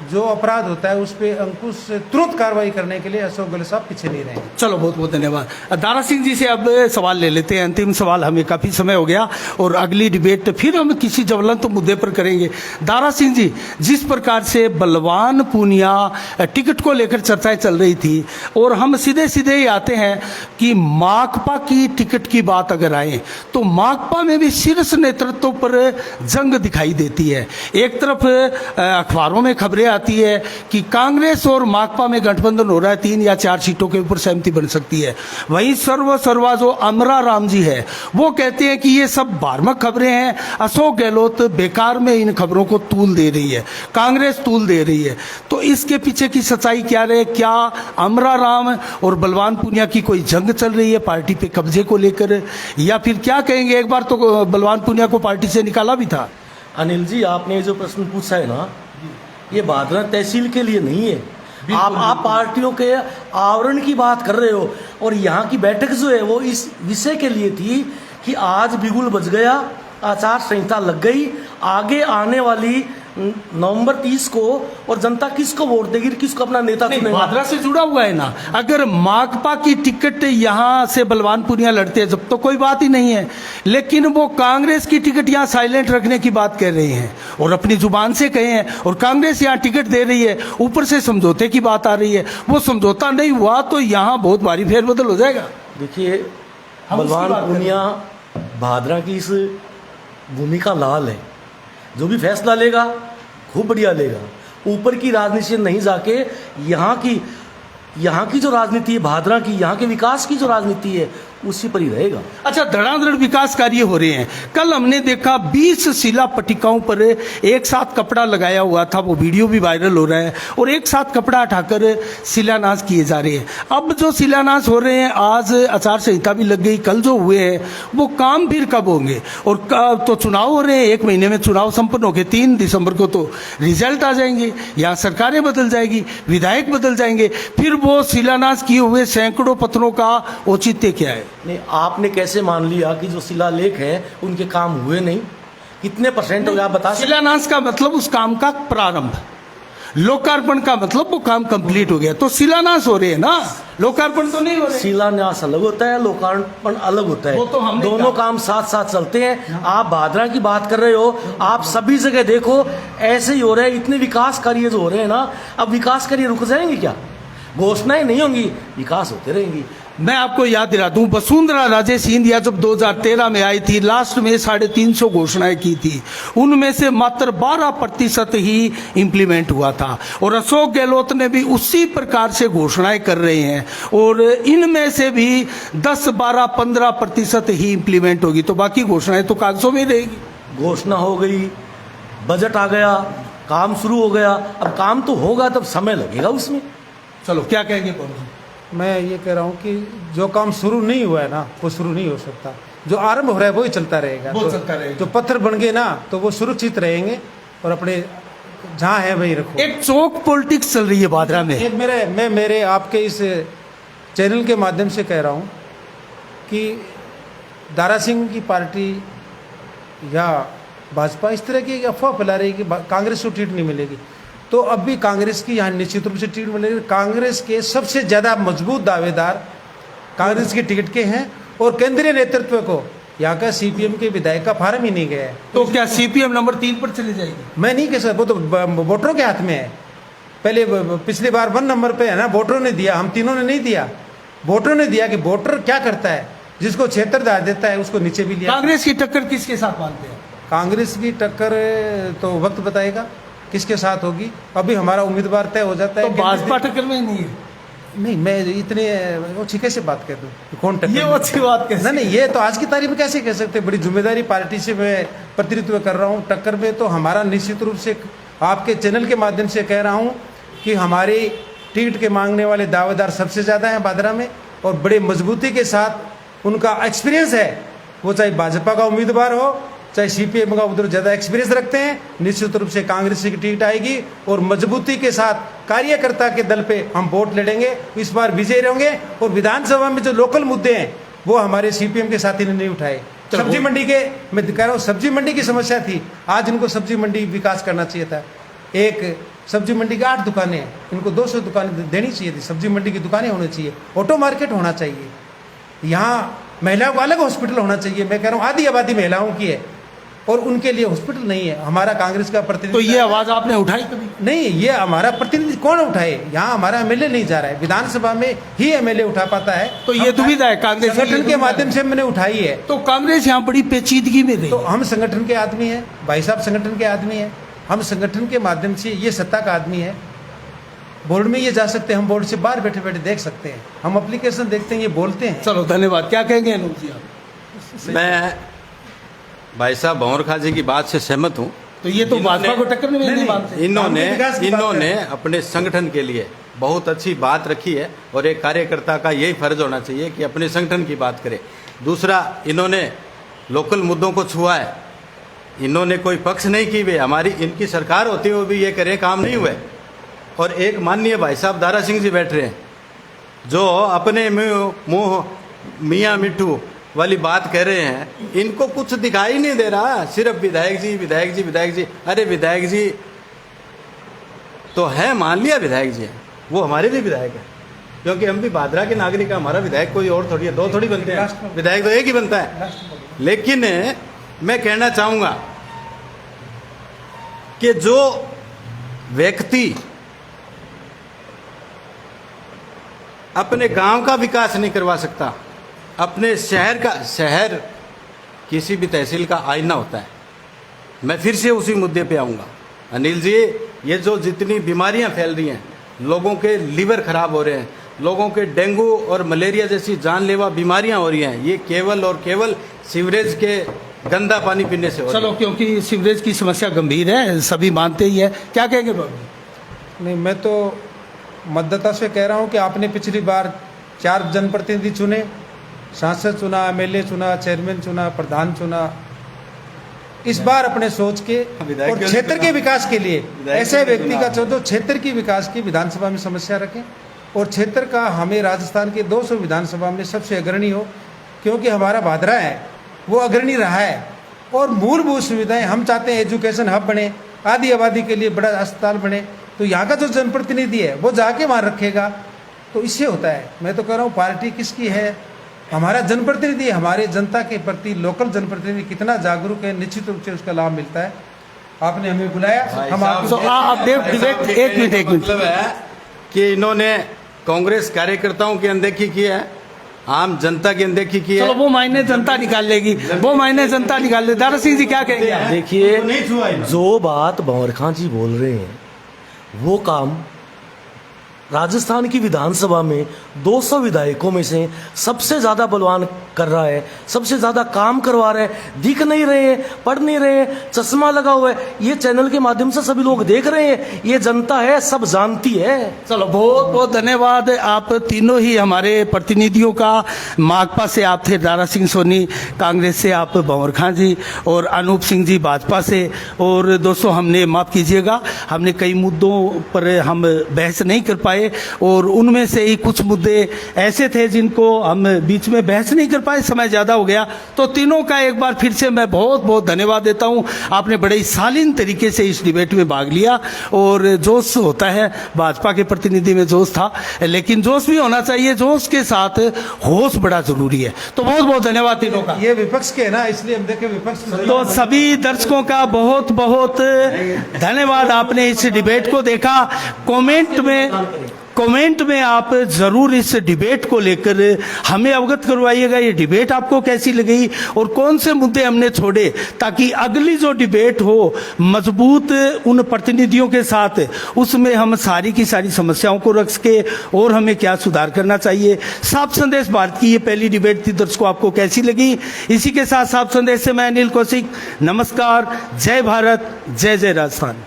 जो अपराध होता है उस पर अंकुश तुरंत कार्रवाई करने के लिए अशोक गहलोत साहब पीछे नहीं रहेंगे। चलो, बहुत बहुत धन्यवाद। दारा सिंह जी से अब सवाल ले लेते हैं, अंतिम सवाल, हमें काफ़ी समय हो गया और अगली डिबेट फिर हम किसी ज्वलंत मुद्दे पर करेंगे। दारा सिंह जी, जिस प्रकार से बलवान पूनिया टिकट को लेकर चर्चाएं चल रही थी, और हम सीधे सीधे ही आते हैं कि माकपा की टिकट की बात अगर आए तो माकपा में भी शीर्ष नेतृत्व पर जंग दिखाई देती है। एक तरफ अखबारों में खबरें आती है कि कांग्रेस और माकपा में गठबंधन हो रहा है, 3 या 4 सीटों के ऊपर सहमति बन सकती है। वहीं सर्वा जो अमरा राम जी है वो कहते हैं कि ये सब भ्रामक खबरें हैं, अशोक गहलोत बेकार में इन खबरों को तूल दे रही है, कांग्रेस तूल दे रही है। तो इसके पीछे की सच्चाई क्या रहे? क्या अमरा राम और बलवान पूनिया की कोई जंग चल रही है पार्टी पे कब्जे को लेकर, या फिर क्या कहेंगे? एक बार तो बलवान पूनिया को पार्टी से निकाला भी था। अनिल जी, आपने जो प्रश्न पूछा है ना, ये भादरा तहसील के लिए नहीं है। आप पार्टियों के आवरण की बात कर रहे हो, और यहाँ की बैठक जो है वो इस विषय के लिए थी कि आज बिगुल बज गया, आचार संहिता लग गई, आगे आने वाली नवंबर 30 को और जनता किसको वोट देगी, किसको अपना नेता चुनेगा। भादरा से जुड़ा हुआ है ना। अगर माकपा की टिकट यहाँ से बलवान पूनिया लड़ते हैं जब तो कोई बात ही नहीं है, लेकिन वो कांग्रेस की टिकट यहाँ साइलेंट रखने की बात कर रहे हैं और अपनी जुबान से कहे हैं, और कांग्रेस यहाँ टिकट दे रही है, ऊपर से समझौते की बात आ रही है। वो समझौता नहीं हुआ तो यहाँ बहुत भारी फेरबदल हो जाएगा। देखिए, बलवान पूनिया भादरा की इस भूमिका लाल है, जो भी फैसला लेगा खूब बढ़िया लेगा, ऊपर की राजनीति से नहीं जाके यहाँ की जो राजनीति है भादरा की, यहाँ के विकास की जो राजनीति है उसी पर ही रहेगा। अच्छा, धड़ाधड़ विकास कार्य हो रहे हैं। कल हमने देखा 20 शिला पट्टिकाओं पर एक साथ कपड़ा लगाया हुआ था, वो वीडियो भी वायरल हो रहा है, और एक साथ कपड़ा हटाकर शिलान्यास किए जा रहे हैं। अब जो शिलान्यास हो रहे हैं, आज आचार संहिता भी लग गई, कल जो हुए हैं वो काम फिर कब होंगे? और तो चुनाव हो रहे हैं, 1 महीने में चुनाव संपन्न हो गए, 3 दिसंबर को तो रिजल्ट आ जाएंगे, यहाँ सरकारें बदल जाएगी, विधायक बदल जाएंगे, फिर वो शिलान्यास किए हुए सैकड़ों पत्रों का औचित्य क्या है? नहीं, आपने कैसे मान लिया कि जो शिलालेख है उनके काम हुए नहीं? कितने परसेंट हो गया आप बता सकते? शिलान्यास का मतलब उस काम का प्रारंभ, लोकार्पण का मतलब वो काम कंप्लीट हो गया, तो शिलान्यास हो रहे हैं ना, लोकार्पण तो नहीं हो रहे। शिलान्यास अलग होता है, लोकार्पण अलग होता है, वो तो हमने दोनों काम साथ साथ चलते हैं। आप भादरा की बात कर रहे हो, आप सभी जगह देखो ऐसे ही हो रहा है। इतने विकास कार्य जो हो रहे हैं ना, अब विकास कार्य रुक जाएंगे क्या? घोषणाएं नहीं होंगी, विकास होते रहेंगी। मैं आपको याद दिला दूं, वसुंधरा राजे सिंधिया जब 2013 में आई थी, लास्ट में 350 घोषणाएं की थी, उनमें से मात्र 12% ही इम्प्लीमेंट हुआ था, और अशोक गहलोत ने भी उसी प्रकार से घोषणाएं कर रहे हैं, और इनमें से भी 10, 12, 15% ही इम्प्लीमेंट होगी, तो बाकी घोषणाएं तो कागजों में रहेगी। घोषणा हो गई, बजट आ गया, काम शुरू हो गया, अब काम तो होगा, तब समय लगेगा उसमें। चलो, क्या कहेंगे पवन? मैं ये कह रहा हूँ कि जो काम शुरू नहीं हुआ है ना वो शुरू नहीं हो सकता, जो आरंभ हो रहा है वो ही चलता रहेगा। वो चलता रहेगा। जो पत्थर बन गए ना तो वो सुरक्षित रहेंगे और अपने जहाँ है वही रखो। एक चौक पॉलिटिक्स चल रही है भादरा में। एक मेरे आपके इस चैनल के माध्यम से कह रहा हूँ कि दारा सिंह की पार्टी या भाजपा इस तरह की अफवाह फैला रही है कि कांग्रेस को टिकट नहीं मिलेगी, तो अब भी कांग्रेस की यहाँ निश्चित रूप से टिकट मिलेगी। कांग्रेस के सबसे ज़्यादा मजबूत दावेदार कांग्रेस के टिकट के हैं, और केंद्रीय नेतृत्व को यहाँ का सीपीएम के विधायक का फार्म ही नहीं गया है। तो क्या सीपीएम नंबर 3 पर चली जाएगी? मैं नहीं कह सकता, वो तो वोटरों के हाथ में है। पहले पिछली बार 1 नंबर पे है ना, वोटरों ने दिया, हम तीनों ने नहीं दिया, वोटरों ने दिया कि वोटर क्या करता है, जिसको क्षेत्रदार देता है उसको नीचे भी लिया। कांग्रेस की टक्कर किसके साथ मानते हैं? कांग्रेस की टक्कर तो वक्त बताएगा किसके साथ होगी। अभी हमारा उम्मीदवार तय हो जाता है तो भाजपा टक्कर में नहीं है। नहीं, मैं इतने अच्छी कैसे बात कर दूं कि कौन टक्कर ये में? अच्छी बात कैसे? नहीं, ये तो आज की तारीख में कैसे कह सकते हैं। बड़ी जिम्मेदारी पार्टी से मैं प्रतिनिधित्व कर रहा हूँ। टक्कर में तो हमारा निश्चित रूप से आपके चैनल के माध्यम से कह रहा हूँ कि हमारी टिकट के मांगने वाले दावेदार सबसे ज़्यादा हैं बादरा में, और बड़े मजबूती के साथ उनका एक्सपीरियंस है। वो चाहे भाजपा का उम्मीदवार हो चाहे सीपीएम का, उधर ज़्यादा एक्सपीरियंस रखते हैं। निश्चित रूप से कांग्रेस की टिकट आएगी और मजबूती के साथ कार्यकर्ता के दल पे हम वोट लड़ेंगे, इस बार विजयी रहेंगे। और विधानसभा में जो लोकल मुद्दे हैं वो हमारे सीपीएम के साथी ने नहीं उठाए। सब्जी मंडी के, मैं कह रहा हूँ सब्जी मंडी की समस्या थी, आज इनको सब्जी मंडी विकास करना चाहिए था। एक सब्जी मंडी की 8 दुकानें हैं, इनको 200 दुकानें देनी चाहिए थी। सब्जी मंडी की दुकानें होनी चाहिए, ऑटो मार्केट होना चाहिए, यहाँ महिलाओं का अलग हॉस्पिटल होना चाहिए। मैं कह रहा हूँ आधी आबादी महिलाओं की है और उनके लिए हॉस्पिटल नहीं है। हमारा कांग्रेस का तो प्रतिनिधि, ये आवाज आपने उठाई कभी? नहीं, ये हमारा प्रतिनिधि कौन उठाए? यहाँ हमारा एमएलए नहीं जा रहा है, विधानसभा में ही एमएलए उठा पाता है। तो ये दुविधा है कांग्रेस की, संगठन के माध्यम से मैंने उठाई है। तो कांग्रेस यहाँ बड़ी पेचीदगी में रही। तो हम संगठन के आदमी हैं, भाई साहब संगठन के आदमी हैं। हम संगठन के माध्यम से, ये सत्ता का आदमी है, बोर्ड में ये जा सकते हैं, हम बोर्ड से बाहर बैठे बैठे देख सकते हैं, हम एप्लीकेशन देखते हैं, ये बोलते हैं। चलो धन्यवाद। क्या कहेंगे अनूप जी आप? मैं भाई साहब भंवर खां जी की बात से सहमत हूँ। तो ये तो भाजपा को टक्कर में नहीं मानते। इन्होंने अपने संगठन के लिए बहुत अच्छी बात रखी है और एक कार्यकर्ता का यही फर्ज होना चाहिए कि अपने संगठन की बात करे। दूसरा, इन्होंने लोकल मुद्दों को छुआ है, इन्होंने कोई पक्ष नहीं की हुई। हमारी इनकी सरकार होते हुए भी ये करे काम नहीं हुए। और एक माननीय भाई साहब दारा सिंह जी बैठ रहे हैं जो अपने मुंह मियाँ मिट्टू वाली बात कह रहे हैं, इनको कुछ दिखाई नहीं दे रहा, सिर्फ विधायक जी विधायक जी विधायक जी। अरे विधायक जी तो है, मान लिया विधायक जी है, वो हमारे भी विधायक है, क्योंकि हम भी भादरा के नागरिक हैं। हमारा विधायक कोई और थोड़ी है, 2 थोड़ी बनते हैं, विधायक तो एक ही बनता है। लेकिन मैं कहना चाहूंगा कि जो व्यक्ति अपने गांव का विकास नहीं करवा सकता, अपने शहर किसी भी तहसील का आईना होता है। मैं फिर से उसी मुद्दे पे आऊँगा। अनिल जी, ये जो जितनी बीमारियां फैल रही हैं, लोगों के लीवर खराब हो रहे हैं, लोगों के डेंगू और मलेरिया जैसी जानलेवा बीमारियां हो रही हैं, ये केवल और केवल सीवरेज के गंदा पानी पीने से हो रही है। चलो, क्योंकि सीवरेज की समस्या गंभीर है, सभी मानते ही है। क्या कहेंगे बाबू? नहीं, मैं तो मतदाता से कह रहा हूं कि आपने पिछली बार 4 जनप्रतिनिधि चुने, सांसद चुना, एमएलए चुना, चेयरमैन चुना, प्रधान चुना। इस बार अपने सोच के और क्षेत्र के विकास के लिए ऐसे व्यक्ति का जो क्षेत्र की विकास की विधानसभा में समस्या रखें और क्षेत्र का हमें राजस्थान के 200 विधानसभा में सबसे अग्रणी हो, क्योंकि हमारा भादरा है वो अग्रणी रहा है। और मूलभूत सुविधाएं हम चाहते हैं, एजुकेशन हब बने, आदि आबादी के लिए बड़ा अस्पताल बने, तो यहाँ का जो जनप्रतिनिधि है वो जाके वहाँ रखेगा, तो इससे होता है। मैं तो कह रहा हूँ पार्टी किसकी है, हमारा जनप्रतिनिधि हमारे जनता के प्रति, लोकल जनप्रतिनिधि कितना जागरूक है, निश्चित रूप से उसका लाभ मिलता है। आपने हमें बुलाया, हम आपको डिबेट एक मिनट मतलब है कि इन्होंने कांग्रेस कार्यकर्ताओं की अनदेखी की है, आम जनता की अनदेखी की है। चलो, वो मायने जनता निकाल लेगी, वो मायने जनता निकाल लेगी। दारा सिंह जी क्या कहेंगे आप? देखिए, जो बात भंवर खां जी बोल रहे हैं वो काम राजस्थान की विधानसभा में 200 विधायकों में से सबसे ज्यादा बलवान कर रहा है, सबसे ज्यादा काम करवा रहे हैं। दिख नहीं रहे हैं, पढ़ नहीं रहे हैं, चश्मा लगा हुआ है, ये चैनल के माध्यम से सभी लोग देख रहे हैं, ये जनता है, सब जानती है। चलो, बहुत बहुत धन्यवाद। आप तीनों ही हमारे प्रतिनिधियों का, माकपा से आप थे दारा सिंह सोनी, कांग्रेस से आप भंवर खां जी और अनूप सिंह जी भाजपा से। और दोस्तों, हमने माफ़ कीजिएगा, हमने कई मुद्दों पर हम बहस नहीं कर पाए और उनमें से ही कुछ मुद्दे ऐसे थे जिनको हम बीच में बहस नहीं कर पाए, समय ज़्यादा हो गया। तो तीनों का एक बार फिर से मैं बहुत बहुत धन्यवाद देता हूं। आपने बड़े ही शालीन तरीके से इस डिबेट में भाग लिया और जोश होता है, भाजपा के प्रतिनिधि में जोश था, लेकिन जोश भी होना चाहिए, जोश के साथ होश बड़ा जरूरी है। तो बहुत बहुत धन्यवाद तीनों का। ये विपक्ष के है ना, इसलिए हम देखें विपक्ष। तो सभी दर्शकों का बहुत बहुत धन्यवाद, आपने इस डिबेट को देखा। कमेंट में कमेंट में आप जरूर इस डिबेट को लेकर हमें अवगत करवाइएगा। ये डिबेट आपको कैसी लगी और कौन से मुद्दे हमने छोड़े, ताकि अगली जो डिबेट हो मजबूत उन प्रतिनिधियों के साथ, उसमें हम सारी की सारी समस्याओं को रख सके और हमें क्या सुधार करना चाहिए। साफ संदेश भारत की ये पहली डिबेट थी। दर्शकों, आपको कैसी लगी? इसी के साथ साफ संदेश से मैं अनिल कौशिक, नमस्कार, जय भारत, जय जय राजस्थान।